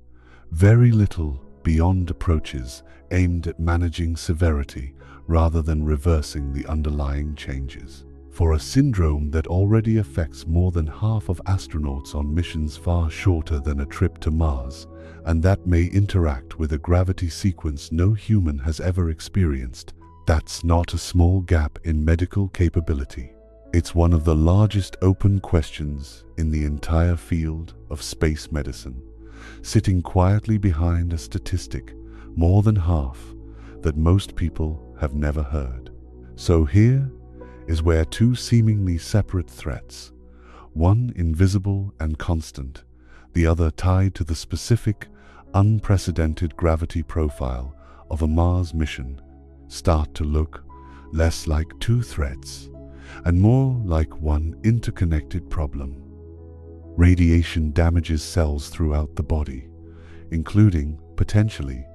S1: very little beyond approaches aimed at managing severity rather than reversing the underlying changes. For a syndrome that already affects more than half of astronauts on missions far shorter than a trip to Mars, and that may interact with a gravity sequence no human has ever experienced, that's not a small gap in medical capability. It's one of the largest open questions in the entire field of space medicine, sitting quietly behind a statistic, more than half, that most people have never heard. So here is where two seemingly separate threats, one invisible and constant, the other tied to the specific, unprecedented gravity profile of a Mars mission, start to look less like two threats and more like one interconnected problem. Radiation damages cells throughout the body, including, potentially,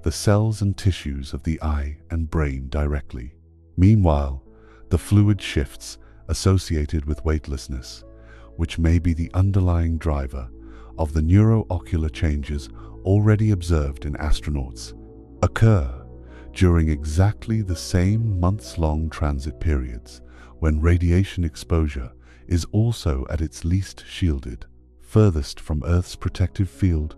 S1: the cells and tissues of the eye and brain directly. Meanwhile, the fluid shifts associated with weightlessness, which may be the underlying driver of the neuroocular changes already observed in astronauts, occur during exactly the same months-long transit periods when radiation exposure is also at its least shielded, furthest from Earth's protective field,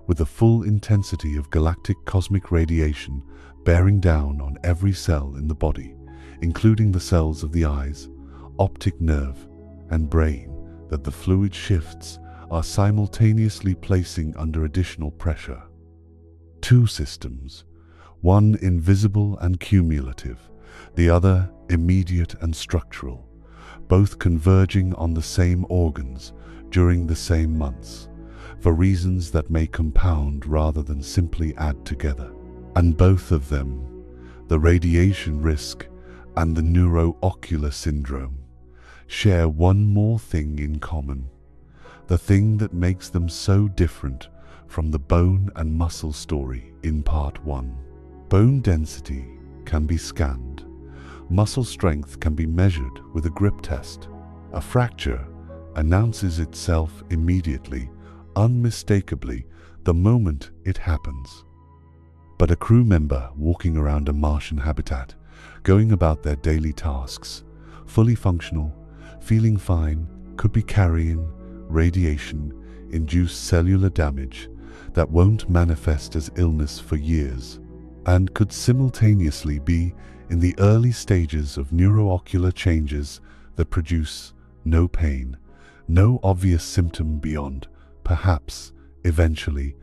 S1: with the full intensity of galactic cosmic radiation bearing down on every cell in the body, including the cells of the eyes, optic nerve, and brain that the fluid shifts are simultaneously placing under additional pressure. Two systems, one invisible and cumulative, the other immediate and structural, both converging on the same organs during the same months, for reasons that may compound rather than simply add together. And both of them, the radiation risk and the neuroocular syndrome, share one more thing in common, the thing that makes them so different from the bone and muscle story in Part 1. Bone density can be scanned. Muscle strength can be measured with a grip test. A fracture announces itself immediately, unmistakably, the moment it happens. But a crew member walking around a Martian habitat, going about their daily tasks, fully functional, feeling fine, could be carrying radiation-induced cellular damage that won't manifest as illness for years, and could simultaneously be in the early stages of neuroocular changes that produce no pain, no obvious symptom beyond, perhaps, eventually,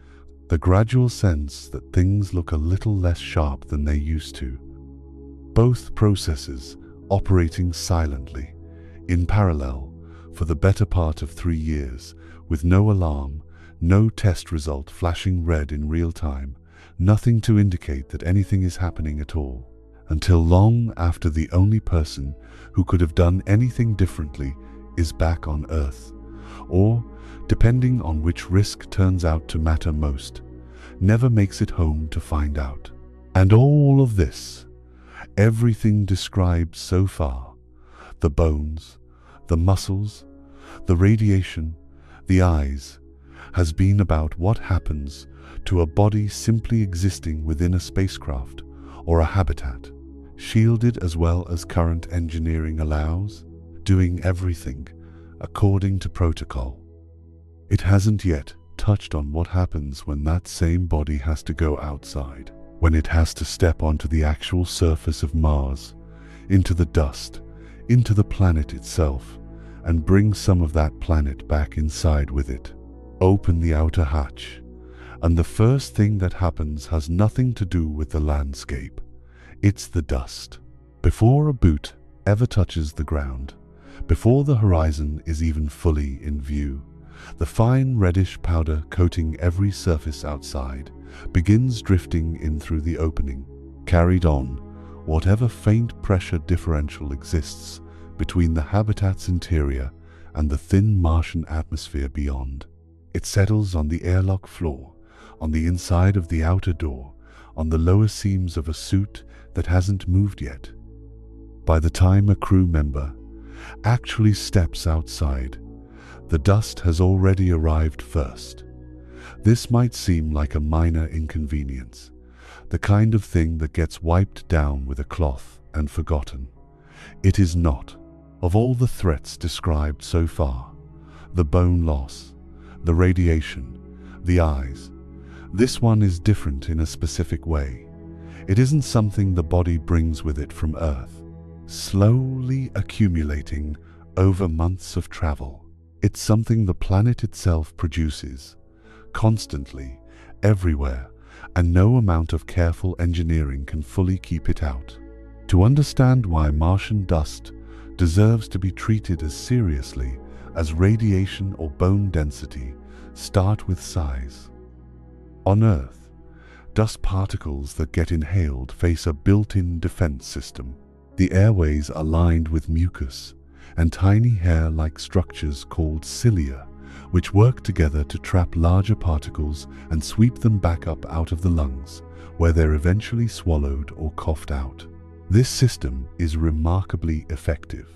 S1: the gradual sense that things look a little less sharp than they used to. Both processes operating silently, in parallel, for the better part of 3 years, with no alarm, no test result flashing red in real time, nothing to indicate that anything is happening at all, until long after the only person who could have done anything differently is back on Earth, or, depending on which risk turns out to matter most, never makes it home to find out. And all of this, everything described so far, the bones, the muscles, the radiation, the eyes, has been about what happens to a body simply existing within a spacecraft or a habitat, shielded as well as current engineering allows, doing everything according to protocol. It hasn't yet touched on what happens when that same body has to go outside, when it has to step onto the actual surface of Mars, into the dust, into the planet itself, and bring some of that planet back inside with it. Open the outer hatch, and the first thing that happens has nothing to do with the landscape. It's the dust. Before a boot ever touches the ground, before the horizon is even fully in view, the fine reddish powder coating every surface outside begins drifting in through the opening, carried on whatever faint pressure differential exists between the habitat's interior and the thin Martian atmosphere beyond. It settles on the airlock floor, on the inside of the outer door, on the lower seams of a suit that hasn't moved yet. By the time a crew member actually steps outside, the dust has already arrived first. This might seem like a minor inconvenience, the kind of thing that gets wiped down with a cloth and forgotten. It is not. Of all the threats described so far, the bone loss, the radiation, the eyes, this one is different in a specific way. It isn't something the body brings with it from Earth, slowly accumulating over months of travel. It's something the planet itself produces, constantly, everywhere, and no amount of careful engineering can fully keep it out. To understand why Martian dust deserves to be treated as seriously as radiation or bone density, start with size. On Earth, dust particles that get inhaled face a built-in defense system. The airways are lined with mucus and tiny hair-like structures called cilia, which work together to trap larger particles and sweep them back up out of the lungs, where they're eventually swallowed or coughed out. This system is remarkably effective,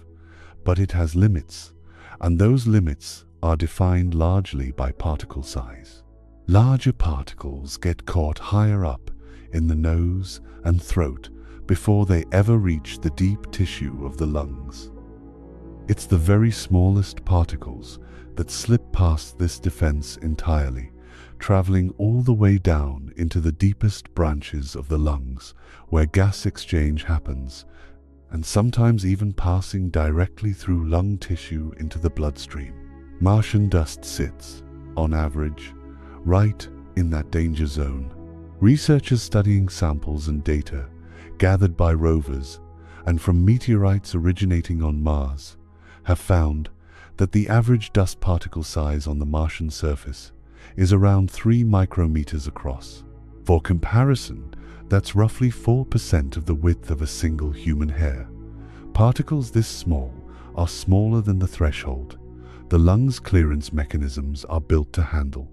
S1: but it has limits, and those limits are defined largely by particle size. Larger particles get caught higher up in the nose and throat before they ever reach the deep tissue of the lungs. It's the very smallest particles that slip past this defense entirely, traveling all the way down into the deepest branches of the lungs, where gas exchange happens, and sometimes even passing directly through lung tissue into the bloodstream. Martian dust sits, on average, right in that danger zone. Researchers studying samples and data gathered by rovers and from meteorites originating on Mars have found that the average dust particle size on the Martian surface is around 3 micrometers across. For comparison, that's roughly 4% of the width of a single human hair. Particles this small are smaller than the threshold the lungs' clearance mechanisms are built to handle.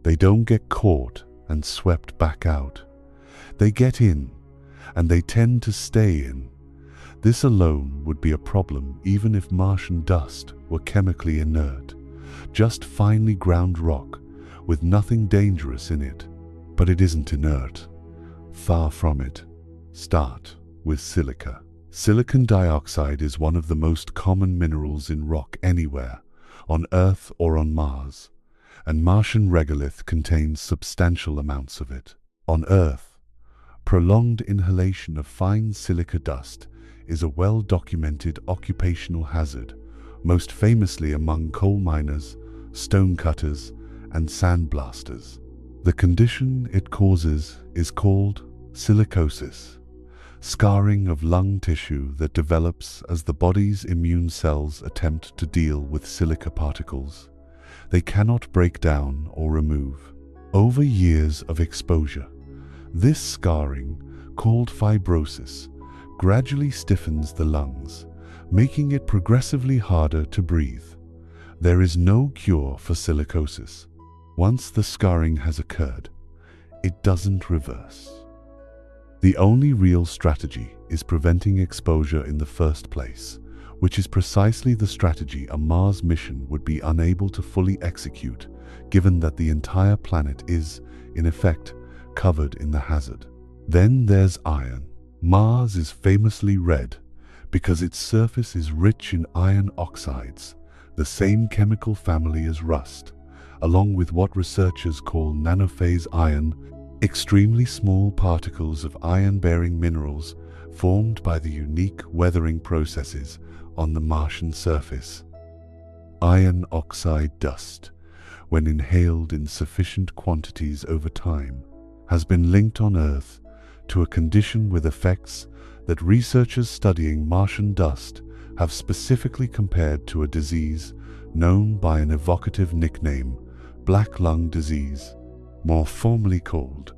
S1: They don't get caught and swept back out. They get in, and they tend to stay in. This alone would be a problem even if Martian dust were chemically inert, just finely ground rock with nothing dangerous in it. But it isn't inert. Far from it. Start with silica. Silicon dioxide is one of the most common minerals in rock anywhere, on Earth or on Mars, and Martian regolith contains substantial amounts of it. On Earth, prolonged inhalation of fine silica dust is a well-documented occupational hazard, most famously among coal miners, stone cutters, and sandblasters. The condition it causes is called silicosis, scarring of lung tissue that develops as the body's immune cells attempt to deal with silica particles they cannot break down or remove. Over years of exposure, this scarring, called fibrosis, gradually stiffens the lungs, making it progressively harder to breathe. There is no cure for silicosis. Once the scarring has occurred, it doesn't reverse. The only real strategy is preventing exposure in the first place, which is precisely the strategy a Mars mission would be unable to fully execute, given that the entire planet is, in effect, covered in the hazard. Then there's iron. Mars is famously red because its surface is rich in iron oxides, the same chemical family as rust, along with what researchers call nanophase iron, extremely small particles of iron-bearing minerals formed by the unique weathering processes on the Martian surface. Iron oxide dust, when inhaled in sufficient quantities over time, has been linked on Earth to a condition with effects that researchers studying Martian dust have specifically compared to a disease known by an evocative nickname, black lung disease, more formally called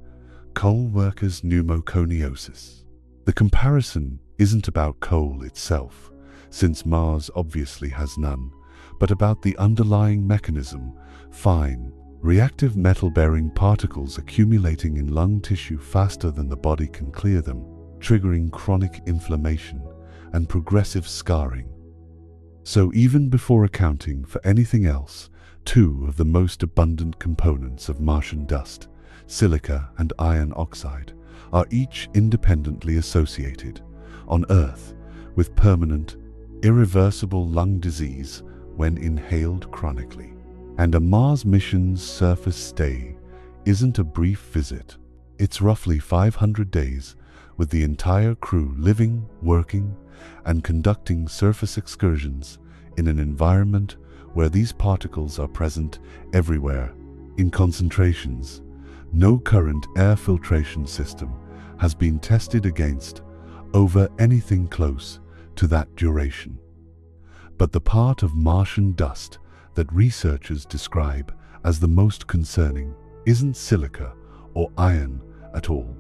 S1: coal workers' pneumoconiosis. The comparison isn't about coal itself, since Mars obviously has none, but about the underlying mechanism, fine, reactive metal-bearing particles accumulating in lung tissue faster than the body can clear them, triggering chronic inflammation and progressive scarring. So even before accounting for anything else, two of the most abundant components of Martian dust, silica and iron oxide, are each independently associated, on Earth, with permanent, irreversible lung disease when inhaled chronically. And a Mars mission's surface stay isn't a brief visit. It's roughly 500 days, with the entire crew living, working, and conducting surface excursions in an environment where these particles are present everywhere, in concentrations no current air filtration system has been tested against over anything close to that duration. But the part of Martian dust that researchers describe as the most concerning isn't silica or iron at all.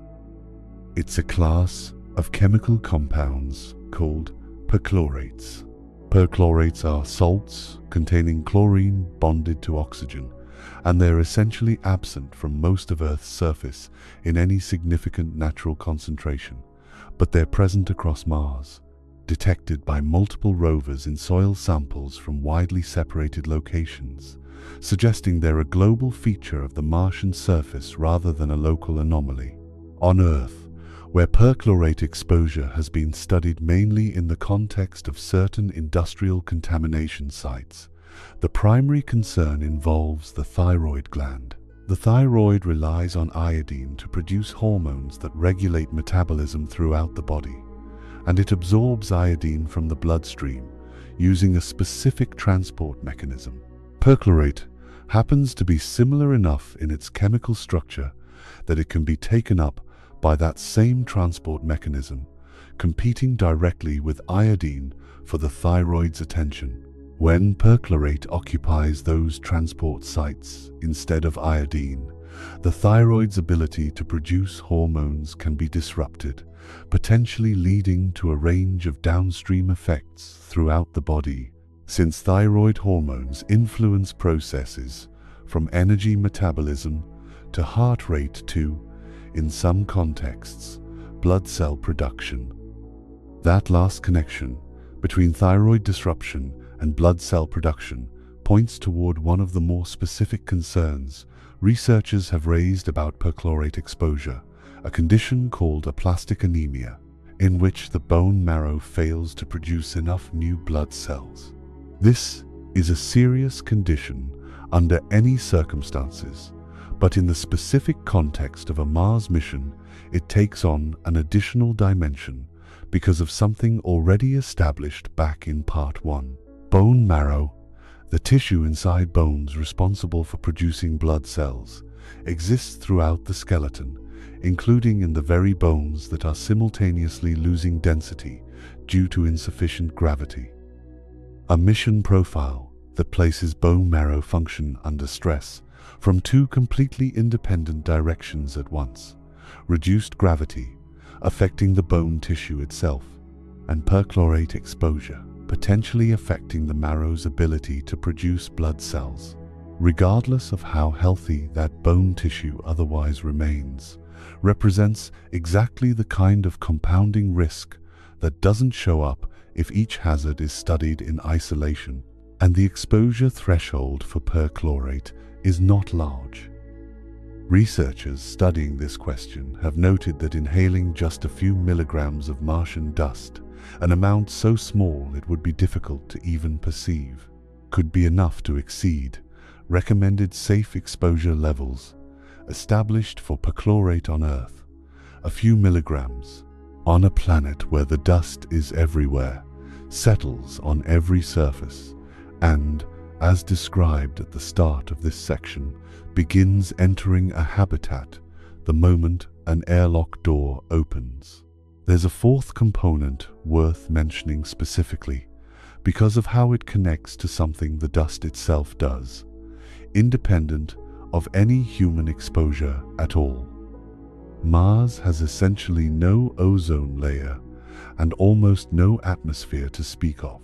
S1: It's a class of chemical compounds called perchlorates. Perchlorates are salts containing chlorine bonded to oxygen, and they're essentially absent from most of Earth's surface in any significant natural concentration, but they're present across Mars, detected by multiple rovers in soil samples from widely separated locations, suggesting they're a global feature of the Martian surface rather than a local anomaly. On Earth, where perchlorate exposure has been studied mainly in the context of certain industrial contamination sites, the primary concern involves the thyroid gland. The thyroid relies on iodine to produce hormones that regulate metabolism throughout the body, and it absorbs iodine from the bloodstream using a specific transport mechanism. Perchlorate happens to be similar enough in its chemical structure that it can be taken up by that same transport mechanism, competing directly with iodine for the thyroid's attention. When perchlorate occupies those transport sites instead of iodine, the thyroid's ability to produce hormones can be disrupted, potentially leading to a range of downstream effects throughout the body. Since thyroid hormones influence processes from energy metabolism to heart rate to, in some contexts, blood cell production. That last connection between thyroid disruption and blood cell production points toward one of the more specific concerns researchers have raised about perchlorate exposure, a condition called aplastic anemia, in which the bone marrow fails to produce enough new blood cells. This is a serious condition under any circumstances, but in the specific context of a Mars mission, it takes on an additional dimension because of something already established back in Part 1. Bone marrow, the tissue inside bones responsible for producing blood cells, exists throughout the skeleton, including in the very bones that are simultaneously losing density due to insufficient gravity. A mission profile that places bone marrow function under stress from two completely independent directions at once: reduced gravity, affecting the bone tissue itself, and perchlorate exposure, potentially affecting the marrow's ability to produce blood cells. Regardless of how healthy that bone tissue otherwise remains, represents exactly the kind of compounding risk that doesn't show up if each hazard is studied in isolation, and the exposure threshold for perchlorate is not large. Researchers studying this question have noted that inhaling just a few milligrams of Martian dust, an amount so small it would be difficult to even perceive, could be enough to exceed recommended safe exposure levels established for perchlorate on Earth. A few milligrams, on a planet where the dust is everywhere, settles on every surface, and, as described at the start of this section, begins entering a habitat the moment an airlock door opens. There's a fourth component worth mentioning specifically because of how it connects to something the dust itself does, independent of any human exposure at all. Mars has essentially no ozone layer and almost no atmosphere to speak of,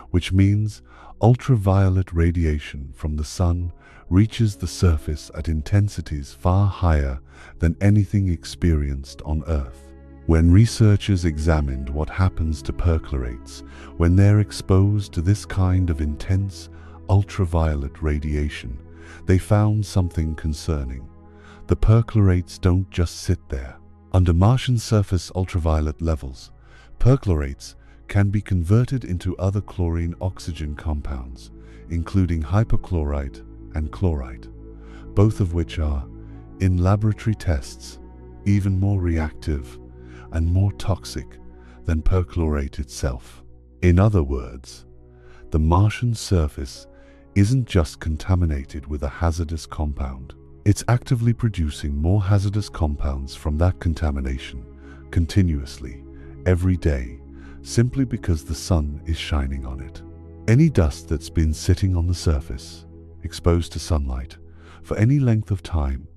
S1: which means ultraviolet radiation from the sun reaches the surface at intensities far higher than anything experienced on Earth. When researchers examined what happens to perchlorates when they're exposed to this kind of intense ultraviolet radiation, they found something concerning. The perchlorates don't just sit there. Under Martian surface ultraviolet levels, perchlorates can be converted into other chlorine-oxygen compounds, including hypochlorite and chlorite, both of which are, in laboratory tests, even more reactive and more toxic than perchlorate itself. In other words, the Martian surface isn't just contaminated with a hazardous compound. It's actively producing more hazardous compounds from that contamination continuously, every day, simply because the sun is shining on it. Any dust that's been sitting on the surface, exposed to sunlight, for any length of time,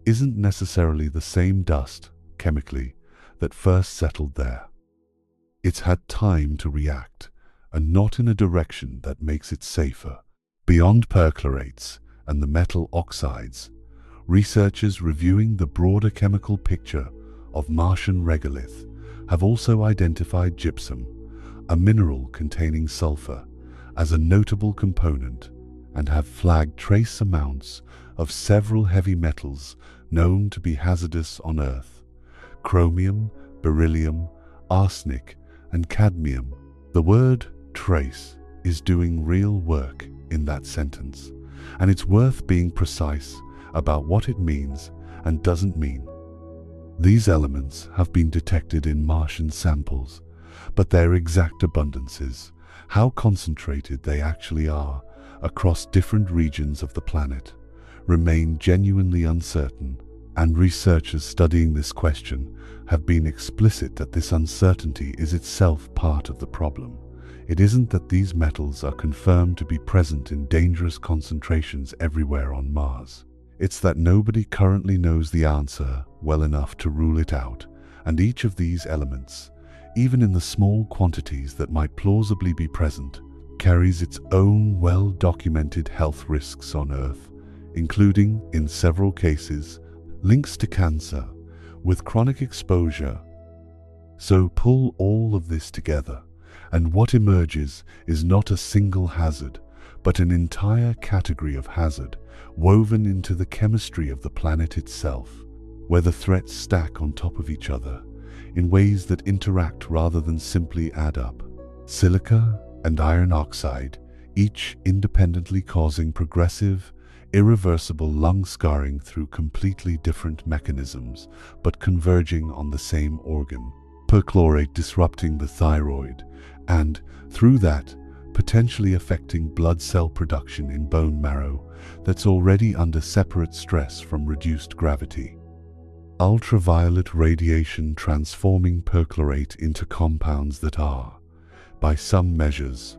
S1: isn't necessarily the same dust, chemically, that first settled there. It's had time to react, and not in a direction that makes it safer. Beyond perchlorates and the metal oxides, researchers reviewing the broader chemical picture of Martian regolith have also identified gypsum, a mineral containing sulfur, as a notable component and have flagged trace amounts of several heavy metals known to be hazardous on Earth: chromium, beryllium, arsenic, and cadmium. The word trace is doing real work in that sentence, and it's worth being precise about what it means and doesn't mean. These elements have been detected in Martian samples, but their exact abundances, how concentrated they actually are across different regions of the planet, remain genuinely uncertain, and researchers studying this question have been explicit that this uncertainty is itself part of the problem. It isn't that these metals are confirmed to be present in dangerous concentrations everywhere on Mars. It's that nobody currently knows the answer well enough to rule it out, and each of these elements, even in the small quantities that might plausibly be present, carries its own well-documented health risks on Earth, including, in several cases, links to cancer with chronic exposure. So pull all of this together, and what emerges is not a single hazard, but an entire category of hazard woven into the chemistry of the planet itself, where the threats stack on top of each other in ways that interact rather than simply add up. Silica and iron oxide, each independently causing progressive, irreversible lung scarring through completely different mechanisms, but converging on the same organ. Perchlorate disrupting the thyroid, and, through that, potentially affecting blood cell production in bone marrow that's already under separate stress from reduced gravity. Ultraviolet radiation transforming perchlorate into compounds that are, by some measures,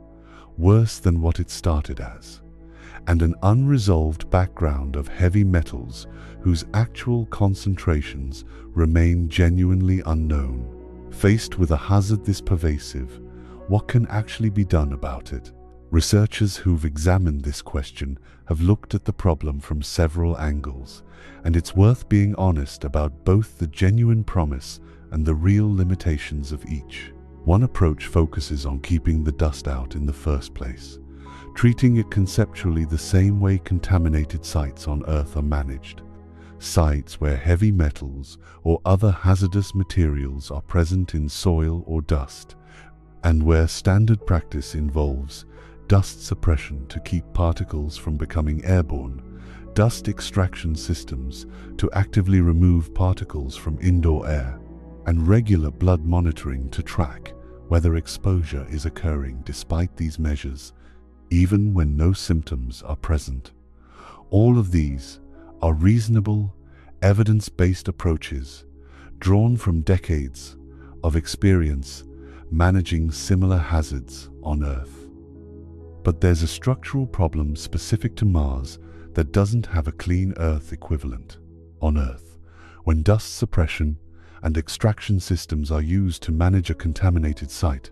S1: worse than what it started as, and an unresolved background of heavy metals whose actual concentrations remain genuinely unknown. Faced with a hazard this pervasive, what can actually be done about it? Researchers who've examined this question have looked at the problem from several angles, and it's worth being honest about both the genuine promise and the real limitations of each. One approach focuses on keeping the dust out in the first place, treating it conceptually the same way contaminated sites on Earth are managed. Sites where heavy metals or other hazardous materials are present in soil or dust, and where standard practice involves dust suppression to keep particles from becoming airborne, dust extraction systems to actively remove particles from indoor air, and regular blood monitoring to track whether exposure is occurring despite these measures, even when no symptoms are present. All of these are reasonable, evidence-based approaches drawn from decades of experience managing similar hazards on Earth. But there's a structural problem specific to Mars that doesn't have a clean Earth equivalent. On Earth, when dust suppression and extraction systems are used to manage a contaminated site,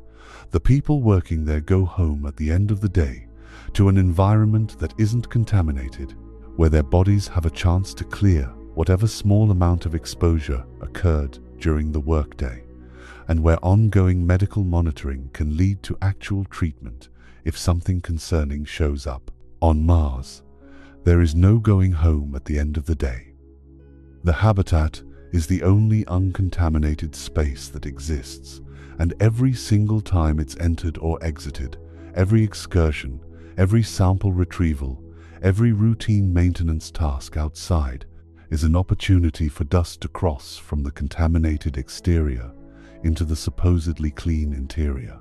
S1: the people working there go home at the end of the day to an environment that isn't contaminated, where their bodies have a chance to clear whatever small amount of exposure occurred during the workday, and where ongoing medical monitoring can lead to actual treatment if something concerning shows up. On Mars, there is no going home at the end of the day. The habitat is the only uncontaminated space that exists, and every single time it's entered or exited, every excursion, every sample retrieval, every routine maintenance task outside is an opportunity for dust to cross from the contaminated exterior into the supposedly clean interior.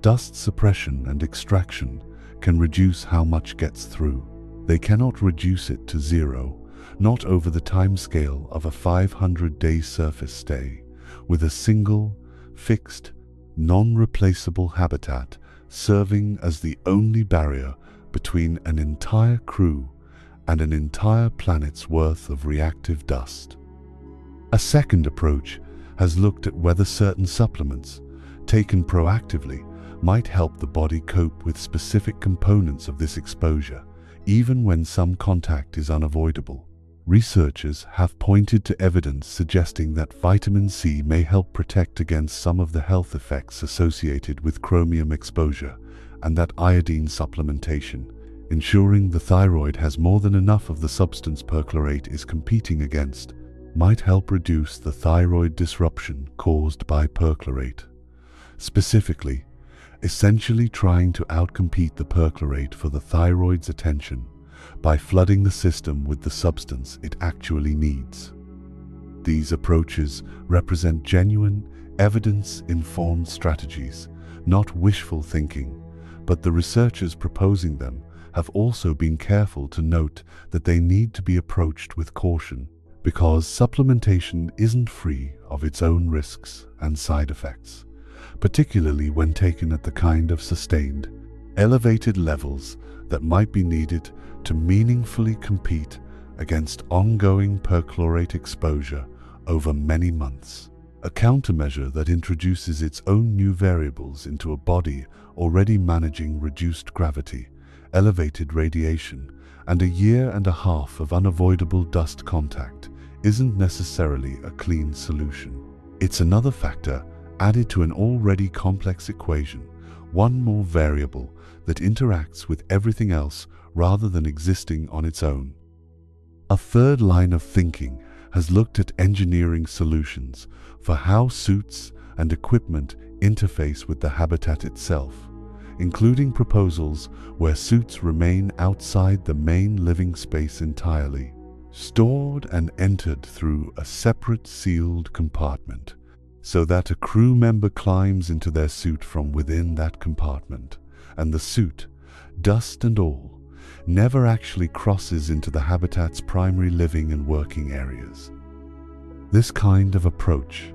S1: Dust suppression and extraction can reduce how much gets through. They cannot reduce it to zero, not over the timescale of a 500-day surface stay, with a single, fixed, non-replaceable habitat serving as the only barrier between an entire crew and an entire planet's worth of reactive dust. A second approach has looked at whether certain supplements, taken proactively, might help the body cope with specific components of this exposure, even when some contact is unavoidable. Researchers have pointed to evidence suggesting that vitamin C may help protect against some of the health effects associated with chromium exposure, and that iodine supplementation, ensuring the thyroid has more than enough of the substance perchlorate is competing against, might help reduce the thyroid disruption caused by perchlorate. Specifically, essentially trying to outcompete the perchlorate for the thyroid's attention by flooding the system with the substance it actually needs. These approaches represent genuine, evidence-informed strategies, not wishful thinking, but the researchers proposing them have also been careful to note that they need to be approached with caution, because supplementation isn't free of its own risks and side effects, particularly when taken at the kind of sustained, elevated levels that might be needed to meaningfully compete against ongoing perchlorate exposure over many months. A countermeasure that introduces its own new variables into a body already managing reduced gravity, elevated radiation, and a year and a half of unavoidable dust contact isn't necessarily a clean solution. It's another factor added to an already complex equation, one more variable that interacts with everything else rather than existing on its own. A third line of thinking has looked at engineering solutions for how suits and equipment interface with the habitat itself, including proposals where suits remain outside the main living space entirely, stored and entered through a separate sealed compartment, so that a crew member climbs into their suit from within that compartment, and the suit, dust and all, never actually crosses into the habitat's primary living and working areas. This kind of approach,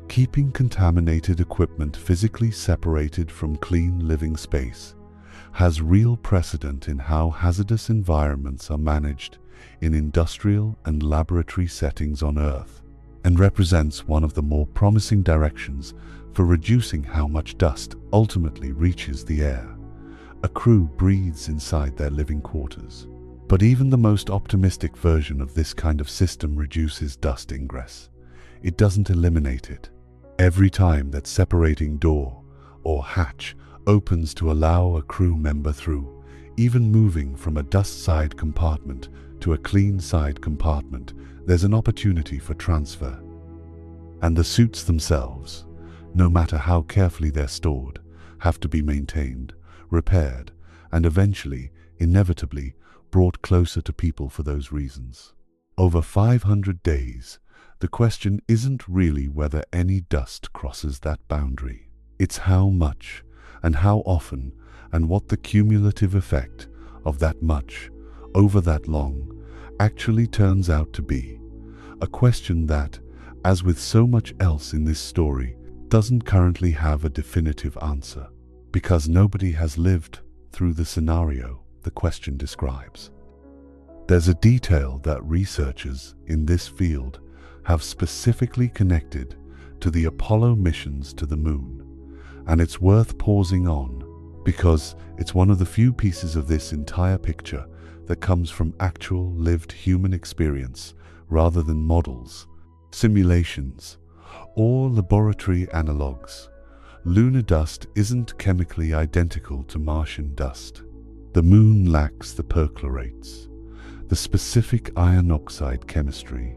S1: keeping contaminated equipment physically separated from clean living space, has real precedent in how hazardous environments are managed in industrial and laboratory settings on Earth, and represents one of the more promising directions for reducing how much dust ultimately reaches the air a crew breathes inside their living quarters. But even the most optimistic version of this kind of system reduces dust ingress. It doesn't eliminate it. Every time that separating door or hatch opens to allow a crew member through, even moving from a dust side compartment to a clean side compartment, there's an opportunity for transfer. And the suits themselves, no matter how carefully they're stored, have to be maintained, repaired, and eventually, inevitably, brought closer to people for those reasons. Over 500 days, the question isn't really whether any dust crosses that boundary. It's how much, and how often, and what the cumulative effect of that much, over that long, actually turns out to be. A question that, as with so much else in this story, doesn't currently have a definitive answer, because nobody has lived through the scenario the question describes. There's a detail that researchers in this field have specifically connected to the Apollo missions to the Moon, and it's worth pausing on because it's one of the few pieces of this entire picture that comes from actual lived human experience rather than models, simulations, or laboratory analogues. Lunar dust isn't chemically identical to Martian dust. The Moon lacks the perchlorates, the specific iron oxide chemistry,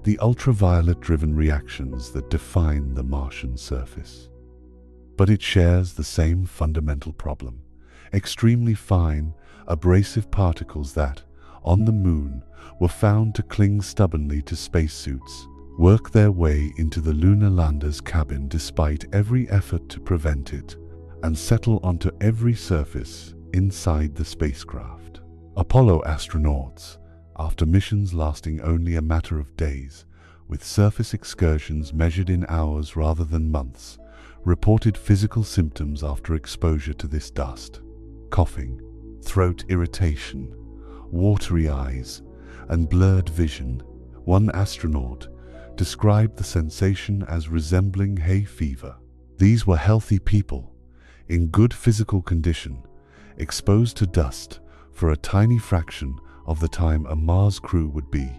S1: the ultraviolet-driven reactions that define the Martian surface. But it shares the same fundamental problem: extremely fine, abrasive particles that, on the Moon, were found to cling stubbornly to spacesuits, work their way into the lunar lander's cabin despite every effort to prevent it, and settle onto every surface inside the spacecraft. Apollo astronauts, after missions lasting only a matter of days, with surface excursions measured in hours rather than months, reported physical symptoms after exposure to this dust: coughing, throat irritation, watery eyes, and blurred vision. One astronaut described the sensation as resembling hay fever. These were healthy people, in good physical condition, exposed to dust for a tiny fraction of the time a Mars crew would be,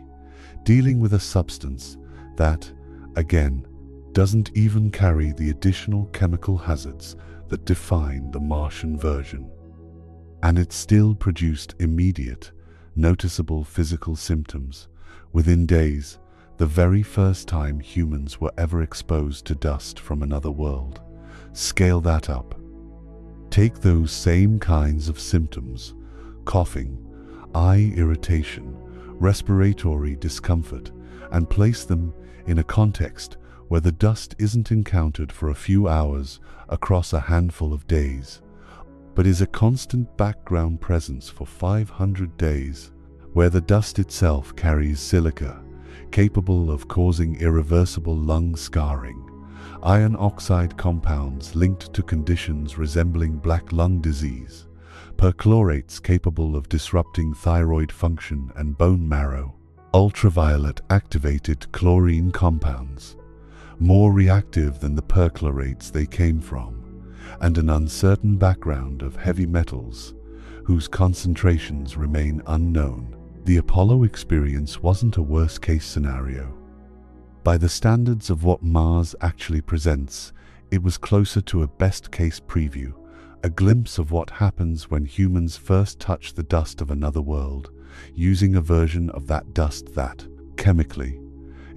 S1: dealing with a substance that, again, doesn't even carry the additional chemical hazards that define the Martian version. And it still produced immediate, noticeable physical symptoms within days, the very first time humans were ever exposed to dust from another world. Scale that up. Take those same kinds of symptoms, coughing, eye irritation, respiratory discomfort, and place them in a context where the dust isn't encountered for a few hours across a handful of days, but is a constant background presence for 500 days, where the dust itself carries silica, capable of causing irreversible lung scarring, iron oxide compounds linked to conditions resembling black lung disease, perchlorates capable of disrupting thyroid function and bone marrow, ultraviolet activated chlorine compounds, more reactive than the perchlorates they came from, and an uncertain background of heavy metals whose concentrations remain unknown. The Apollo experience wasn't a worst-case scenario. By the standards of what Mars actually presents, it was closer to a best-case preview, a glimpse of what happens when humans first touch the dust of another world, using a version of that dust that, chemically,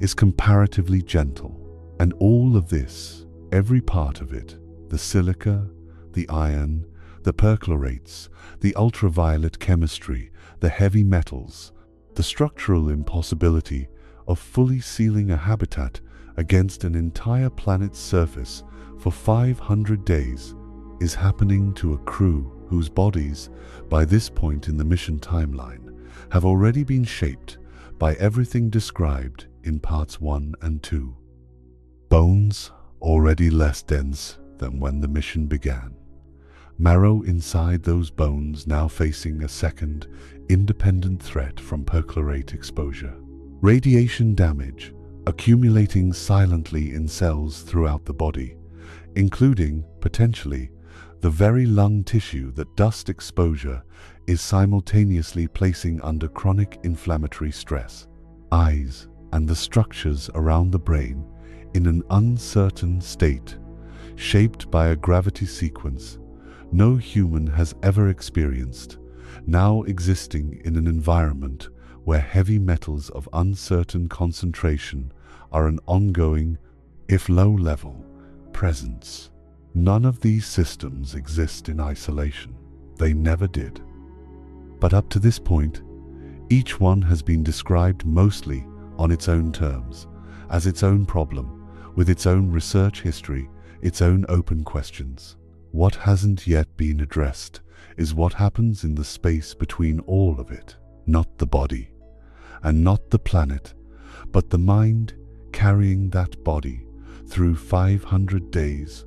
S1: is comparatively gentle. And all of this, every part of it, the silica, the iron, the perchlorates, the ultraviolet chemistry, the heavy metals, the structural impossibility of fully sealing a habitat against an entire planet's surface for 500 days, is happening to a crew whose bodies, by this point in the mission timeline, have already been shaped by everything described in parts 1 and 2. Bones already less dense than when the mission began. Marrow inside those bones now facing a second, independent threat from perchlorate exposure. Radiation damage accumulating silently in cells throughout the body, including, potentially, the very lung tissue that dust exposure is simultaneously placing under chronic inflammatory stress. Eyes and the structures around the brain in an uncertain state, shaped by a gravity sequence no human has ever experienced, now existing in an environment where heavy metals of uncertain concentration are an ongoing, if low-level, presence. None of these systems exist in isolation. They never did. But up to this point, each one has been described mostly on its own terms, as its own problem, with its own research history, its own open questions. What hasn't yet been addressed is what happens in the space between all of it. Not the body, and not the planet, but the mind carrying that body through 500 days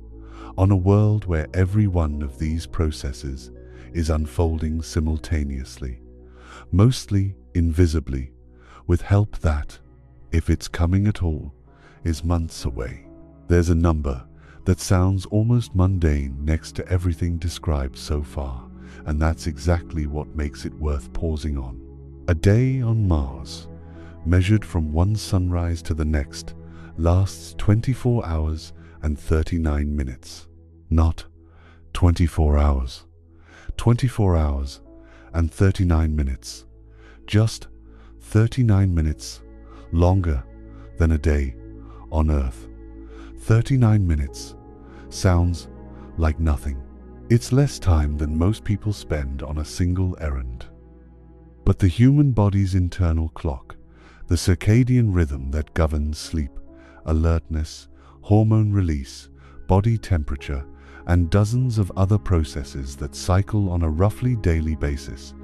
S1: on a world where every one of these processes is unfolding simultaneously, mostly invisibly, with help that, if it's coming at all, is months away. There's a number that sounds almost mundane next to everything described so far, and that's exactly what makes it worth pausing on. A day on Mars, measured from one sunrise to the next, lasts 24 hours and 39 minutes. Not 24 hours. 24 hours and 39 minutes. Just 39 minutes longer than a day on Earth. 39 minutes sounds like nothing. It's less time than most people spend on a single errand. But the human body's internal clock, the circadian rhythm that governs sleep, alertness, hormone release, body temperature, and dozens of other processes that cycle on a roughly daily basis,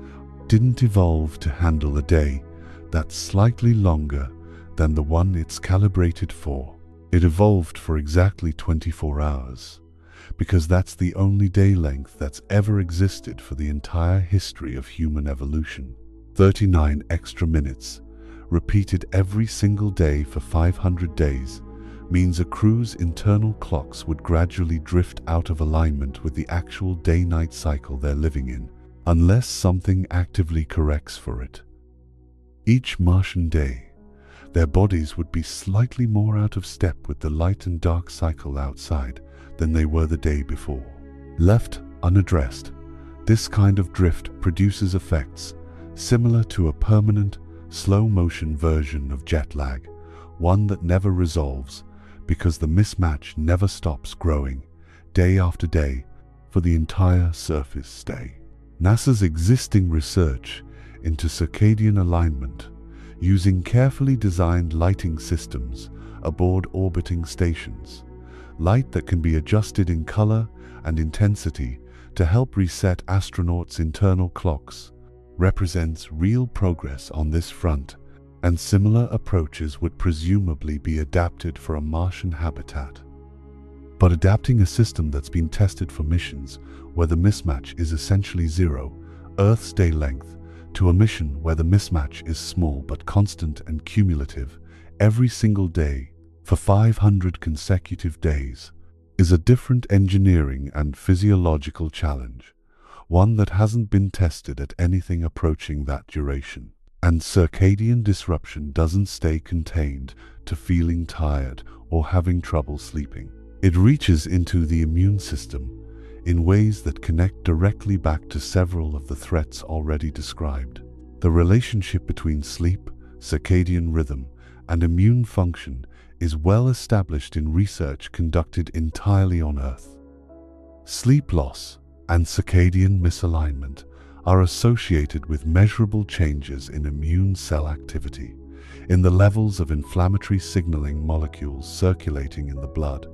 S1: didn't evolve to handle a day that's slightly longer than the one it's calibrated for. It evolved for exactly 24 hours, because that's the only day length that's ever existed for the entire history of human evolution. 39 extra minutes, repeated every single day for 500 days, means a crew's internal clocks would gradually drift out of alignment with the actual day-night cycle they're living in, unless something actively corrects for it. Each Martian day, their bodies would be slightly more out of step with the light and dark cycle outside than they were the day before. Left unaddressed, this kind of drift produces effects similar to a permanent, slow-motion version of jet lag, one that never resolves because the mismatch never stops growing, day after day, for the entire surface stay. NASA's existing research into circadian alignment, using carefully designed lighting systems aboard orbiting stations, light that can be adjusted in color and intensity to help reset astronauts' internal clocks, represents real progress on this front, and similar approaches would presumably be adapted for a Martian habitat. But adapting a system that's been tested for missions where the mismatch is essentially zero, Earth's day length, to a mission where the mismatch is small but constant and cumulative every single day for 500 consecutive days, is a different engineering and physiological challenge, one that hasn't been tested at anything approaching that duration. And circadian disruption doesn't stay contained to feeling tired or having trouble sleeping. It reaches into the immune system in ways that connect directly back to several of the threats already described. The relationship between sleep, circadian rhythm, and immune function is well established in research conducted entirely on Earth. Sleep loss and circadian misalignment are associated with measurable changes in immune cell activity, in the levels of inflammatory signaling molecules circulating in the blood,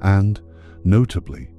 S1: and, notably,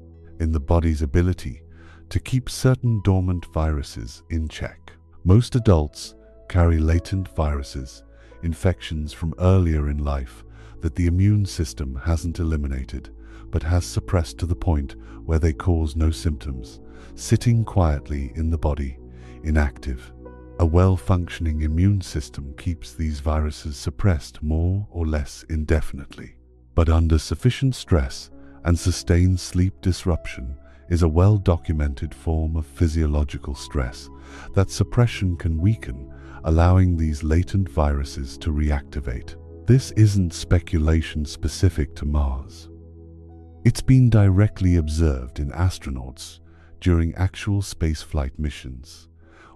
S1: in the body's ability to keep certain dormant viruses in check. Most adults carry latent viruses, infections from earlier in life that the immune system hasn't eliminated, but has suppressed to the point where they cause no symptoms, sitting quietly in the body, inactive. A well-functioning immune system keeps these viruses suppressed more or less indefinitely. But under sufficient stress and sustained sleep disruption is a well-documented form of physiological stress that suppression can weaken, allowing these latent viruses to reactivate. This isn't speculation specific to Mars. It's been directly observed in astronauts during actual spaceflight missions,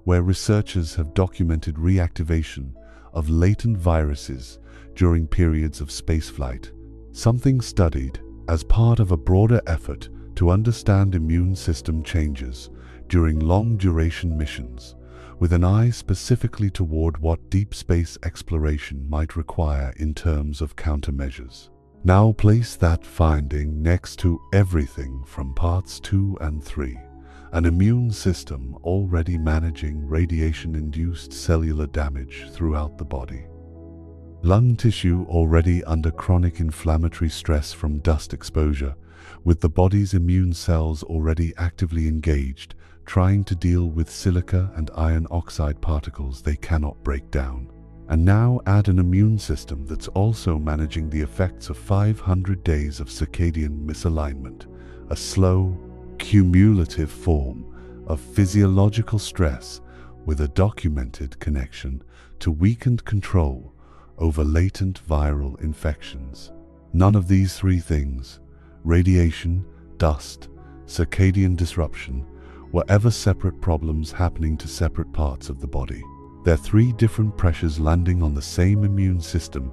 S1: where researchers have documented reactivation of latent viruses during periods of spaceflight, something studied as part of a broader effort to understand immune system changes during long-duration missions, with an eye specifically toward what deep space exploration might require in terms of countermeasures. Now place that finding next to everything from parts 2 and 3, an immune system already managing radiation-induced cellular damage throughout the body. Lung tissue already under chronic inflammatory stress from dust exposure, with the body's immune cells already actively engaged, trying to deal with silica and iron oxide particles they cannot break down. And now add an immune system that's also managing the effects of 500 days of circadian misalignment, a slow, cumulative form of physiological stress with a documented connection to weakened control over latent viral infections. None of these three things, radiation, dust, circadian disruption, were ever separate problems happening to separate parts of the body. They're three different pressures landing on the same immune system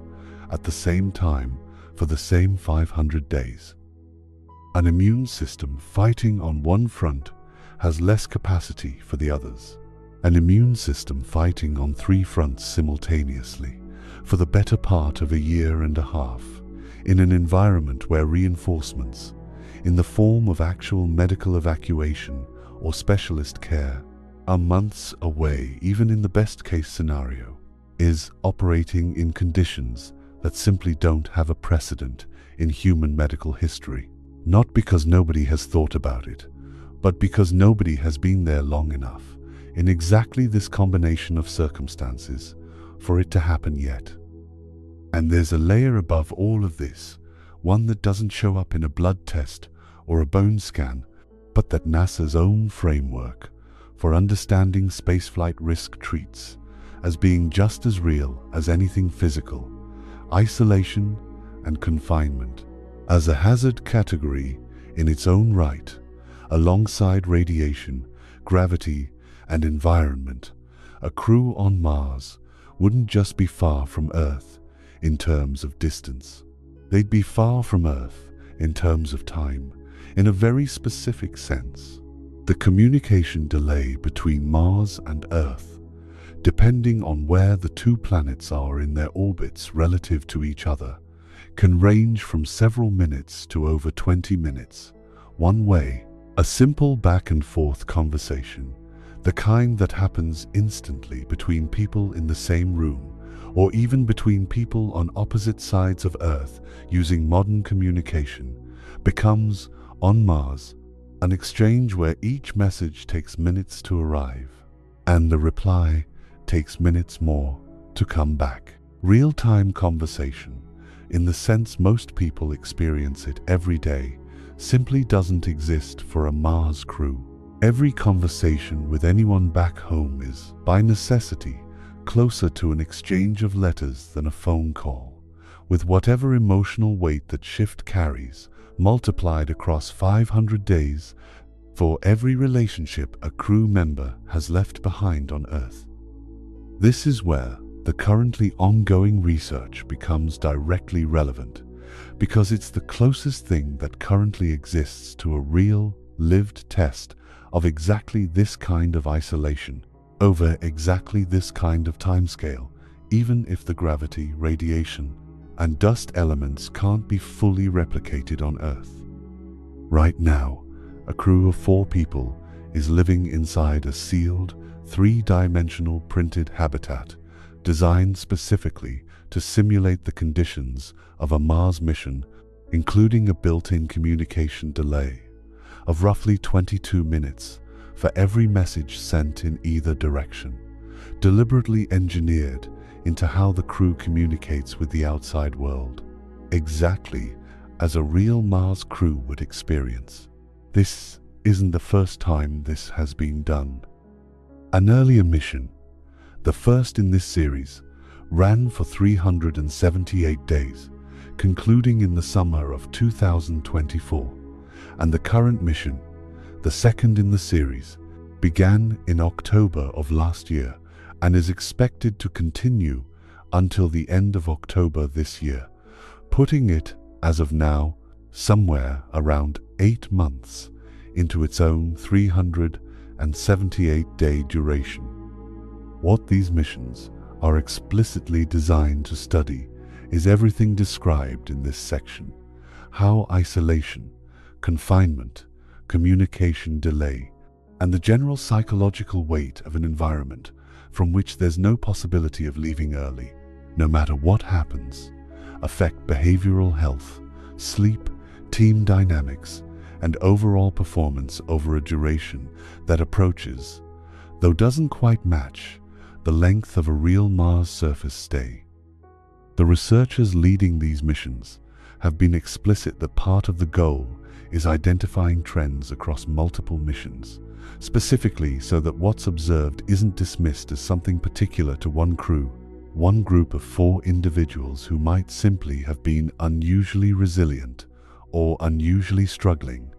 S1: at the same time for the same 500 days. An immune system fighting on one front has less capacity for the others. An immune system fighting on three fronts simultaneously for the better part of a year and a half, in an environment where reinforcements, in the form of actual medical evacuation or specialist care, are months away, even in the best-case scenario, is operating in conditions that simply don't have a precedent in human medical history. Not because nobody has thought about it, but because nobody has been there long enough, in exactly this combination of circumstances, for it to happen yet. And there's a layer above all of this, one that doesn't show up in a blood test or a bone scan, but that NASA's own framework for understanding spaceflight risk treats as being just as real as anything physical, isolation, and confinement. As a hazard category in its own right, alongside radiation, gravity, and environment, a crew on Mars wouldn't just be far from Earth in terms of distance. They'd be far from Earth in terms of time, in a very specific sense. The communication delay between Mars and Earth, depending on where the two planets are in their orbits relative to each other, can range from several minutes to over 20 minutes, one way. A simple back and forth conversation, the kind that happens instantly between people in the same room, or even between people on opposite sides of Earth using modern communication, becomes, on Mars, an exchange where each message takes minutes to arrive, and the reply takes minutes more to come back. Real-time conversation, in the sense most people experience it every day, simply doesn't exist for a Mars crew. Every conversation with anyone back home is, by necessity, closer to an exchange of letters than a phone call, with whatever emotional weight that shift carries, multiplied across 500 days for every relationship a crew member has left behind on Earth. This is where the currently ongoing research becomes directly relevant, because it's the closest thing that currently exists to a real, lived test of exactly this kind of isolation, over exactly this kind of timescale, even if the gravity, radiation, and dust elements can't be fully replicated on Earth. Right now, a crew of 4 people is living inside a sealed, 3-dimensional printed habitat designed specifically to simulate the conditions of a Mars mission, including a built-in communication delay of roughly 22 minutes for every message sent in either direction, deliberately engineered into how the crew communicates with the outside world, exactly as a real Mars crew would experience. This isn't the first time this has been done. An earlier mission, the first in this series, ran for 378 days, concluding in the summer of 2024, and the current mission, the second in the series, began in October of last year and is expected to continue until the end of October this year, putting it, as of now, somewhere around 8 months into its own 378-day duration. What these missions are explicitly designed to study is everything described in this section: how isolation, confinement, communication delay, and the general psychological weight of an environment from which there's no possibility of leaving early, no matter what happens, affect behavioral health, sleep, team dynamics, and overall performance over a duration that approaches, though doesn't quite match, the length of a real Mars surface stay. The researchers leading these missions have been explicit that part of the goal is identifying trends across multiple missions, specifically so that what's observed isn't dismissed as something particular to one crew, one group of 4 individuals who might simply have been unusually resilient or unusually struggling,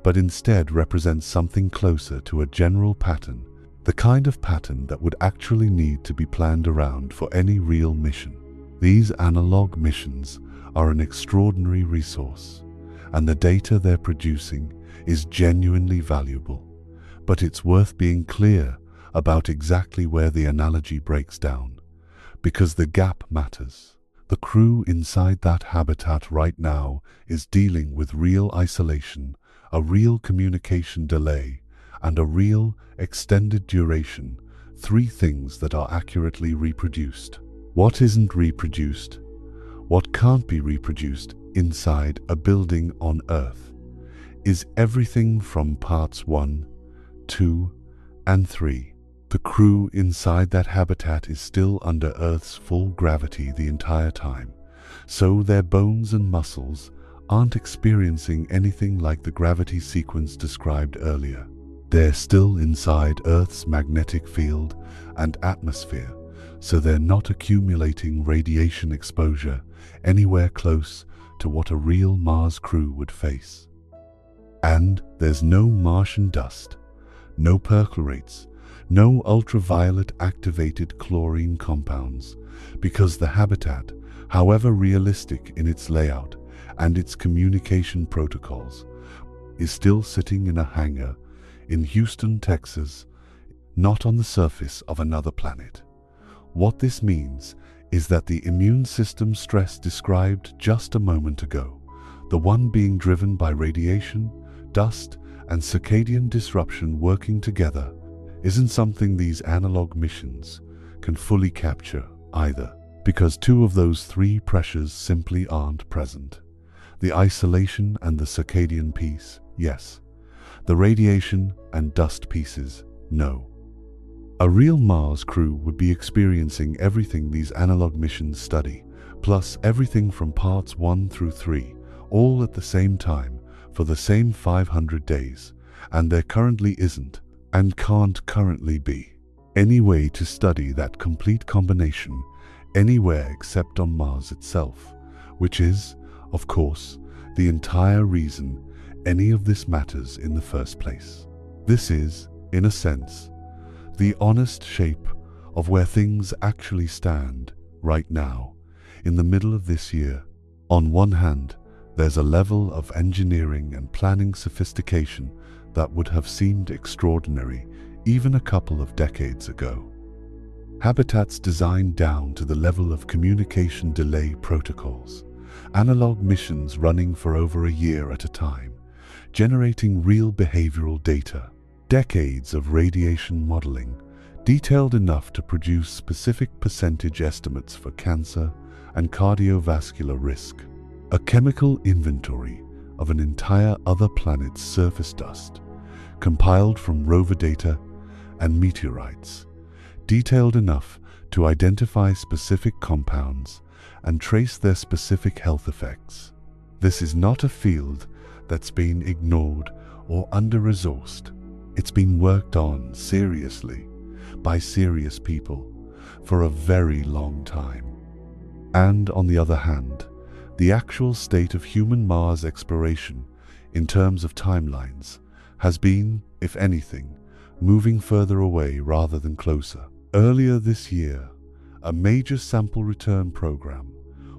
S1: but instead represents something closer to a general pattern, the kind of pattern that would actually need to be planned around for any real mission. These analog missions are an extraordinary resource, and the data they're producing is genuinely valuable. But it's worth being clear about exactly where the analogy breaks down, because the gap matters. The crew inside that habitat right now is dealing with real isolation, a real communication delay, and a real extended duration, 3 things that are accurately reproduced. What isn't reproduced, what can't be reproduced inside a building on Earth, is everything from parts 1, 2, and 3. The crew inside that habitat is still under Earth's full gravity the entire time, so their bones and muscles aren't experiencing anything like the gravity sequence described earlier. They're still inside Earth's magnetic field and atmosphere, so they're not accumulating radiation exposure anywhere close to what a real Mars crew would face. And there's no Martian dust, no perchlorates, no ultraviolet activated chlorine compounds, because the habitat, however realistic in its layout and its communication protocols, is still sitting in a hangar in Houston, Texas, not on the surface of another planet. What this means is that the immune system stress described just a moment ago, the one being driven by radiation, dust, and circadian disruption working together, isn't something these analog missions can fully capture either, because two of those three pressures simply aren't present. The isolation and the circadian piece, yes. The radiation and dust pieces, no. A real Mars crew would be experiencing everything these analog missions study, plus everything from parts 1 through 3, all at the same time, for the same 500 days, and there currently isn't, and can't currently be, any way to study that complete combination anywhere except on Mars itself, which is, of course, the entire reason any of this matters in the first place. This is, in a sense, the honest shape of where things actually stand right now, in the middle of this year. On one hand, there's a level of engineering and planning sophistication that would have seemed extraordinary even a couple of decades ago. Habitats designed down to the level of communication delay protocols, analog missions running for over a year at a time, generating real behavioral data, decades of radiation modeling, detailed enough to produce specific percentage estimates for cancer and cardiovascular risk, a chemical inventory of an entire other planet's surface dust, compiled from rover data and meteorites, detailed enough to identify specific compounds and trace their specific health effects. This is not a field that's been ignored or under-resourced. It's been worked on seriously by serious people for a very long time. And on the other hand, the actual state of human Mars exploration in terms of timelines has been, if anything, moving further away rather than closer. Earlier this year, a major sample return program,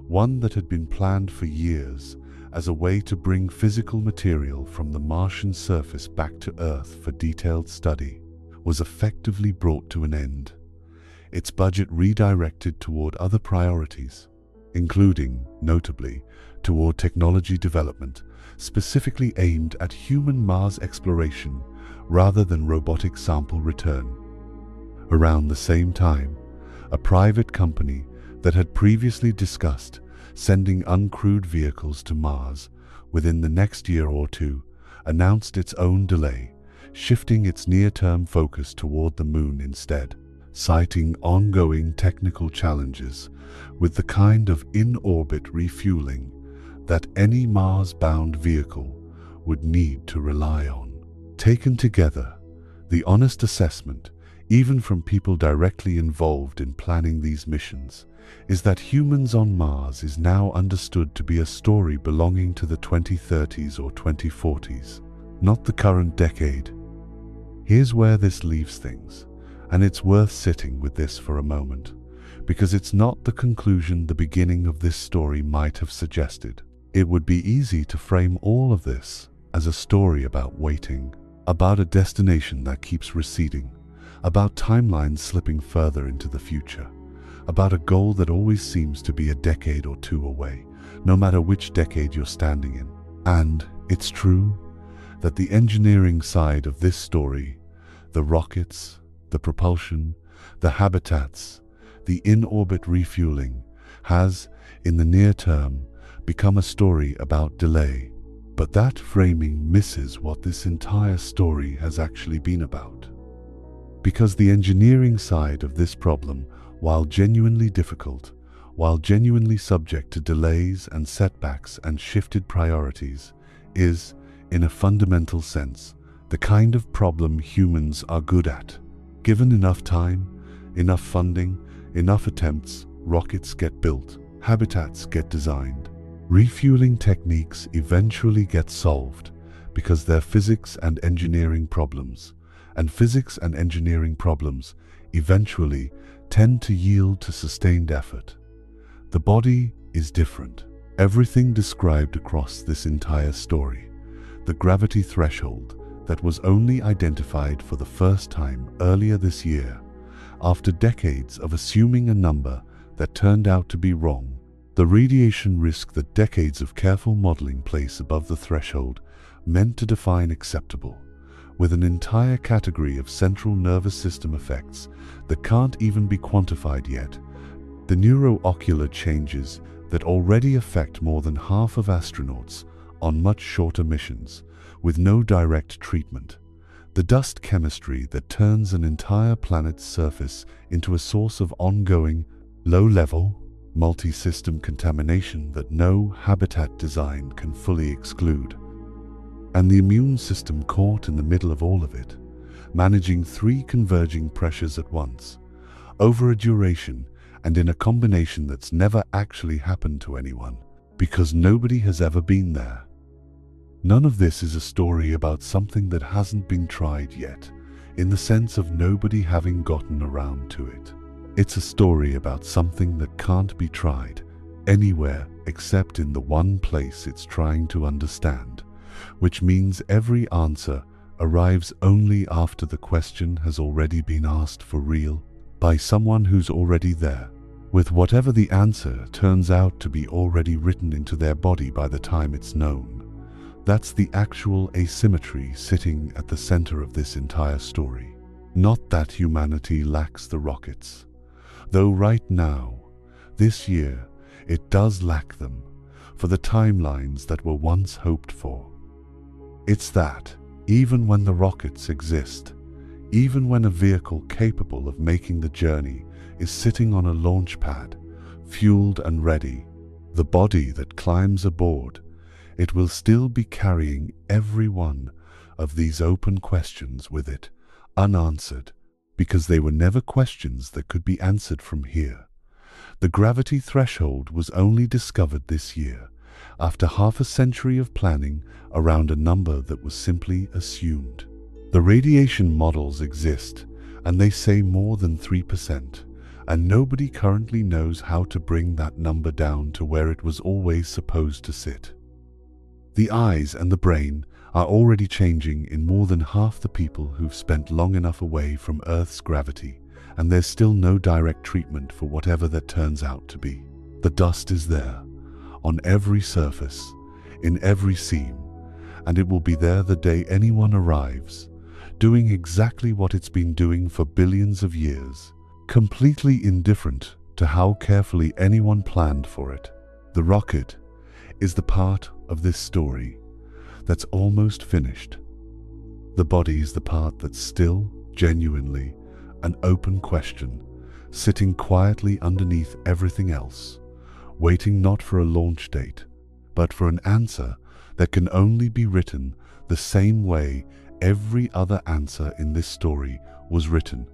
S1: one that had been planned for years as a way to bring physical material from the Martian surface back to Earth for detailed study, was effectively brought to an end. Its budget redirected toward other priorities, including, notably, toward technology development specifically aimed at human Mars exploration rather than robotic sample return. Around the same time, a private company that had previously discussed sending uncrewed vehicles to Mars within the next year or two announced its own delay, shifting its near-term focus toward the Moon instead, citing ongoing technical challenges with the kind of in-orbit refueling that any Mars-bound vehicle would need to rely on. Taken together, the honest assessment, even from people directly involved in planning these missions, is that humans on Mars is now understood to be a story belonging to the 2030s or 2040s, not the current decade. Here's where this leaves things, and it's worth sitting with this for a moment, because it's not the conclusion the beginning of this story might have suggested. It would be easy to frame all of this as a story about waiting, about a destination that keeps receding, about timelines slipping further into the future, about a goal that always seems to be a decade or two away, no matter which decade you're standing in. And it's true that the engineering side of this story, the rockets, the propulsion, the habitats, the in-orbit refueling, has, in the near term, become a story about delay. But that framing misses what this entire story has actually been about. Because the engineering side of this problem, while genuinely difficult, while genuinely subject to delays and setbacks and shifted priorities, is, in a fundamental sense, the kind of problem humans are good at. Given enough time, enough funding, Enough attempts, rockets get built, habitats get designed. Refueling techniques eventually get solved because they're physics and engineering problems, and physics and engineering problems eventually tend to yield to sustained effort. The body is different. Everything described across this entire story, the gravity threshold that was only identified for the first time earlier this year, after decades of assuming a number that turned out to be wrong, the radiation risk that decades of careful modeling place above the threshold meant to define acceptable, with an entire category of central nervous system effects that can't even be quantified yet, the neuroocular changes that already affect more than half of astronauts on much shorter missions, with no direct treatment, the dust chemistry that turns an entire planet's surface into a source of ongoing, low-level, multi-system contamination that no habitat design can fully exclude, and the immune system caught in the middle of all of it, managing three converging pressures at once, over a duration and in a combination that's never actually happened to anyone, because nobody has ever been there. None of this is a story about something that hasn't been tried yet, in the sense of nobody having gotten around to it. It's a story about something that can't be tried anywhere except in the one place it's trying to understand, which means every answer arrives only after the question has already been asked for real by someone who's already there, with whatever the answer turns out to be already written into their body by the time it's known. That's the actual asymmetry sitting at the center of this entire story. Not that humanity lacks the rockets, though right now, this year, it does lack them for the timelines that were once hoped for. It's that, even when the rockets exist, even when a vehicle capable of making the journey is sitting on a launch pad, fueled and ready, the body that climbs aboard, it will still be carrying every one of these open questions with it, unanswered, because they were never questions that could be answered from here. The gravity threshold was only discovered this year, after half a century of planning around a number that was simply assumed. The radiation models exist, and they say more than 3%, and nobody currently knows how to bring that number down to where it was always supposed to sit. The eyes and the brain are already changing in more than half the people who've spent long enough away from Earth's gravity, and there's still no direct treatment for whatever that turns out to be. The dust is there, on every surface, in every seam, and it will be there the day anyone arrives, doing exactly what it's been doing for billions of years, completely indifferent to how carefully anyone planned for it. The rocket is the part of this story that's almost finished. The body is the part that's still, genuinely, an open question, sitting quietly underneath everything else, waiting not for a launch date, but for an answer that can only be written the same way every other answer in this story was written,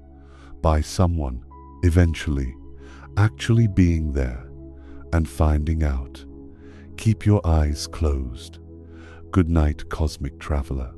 S1: by someone, eventually, actually being there and finding out. Keep your eyes closed. Good night, cosmic traveler.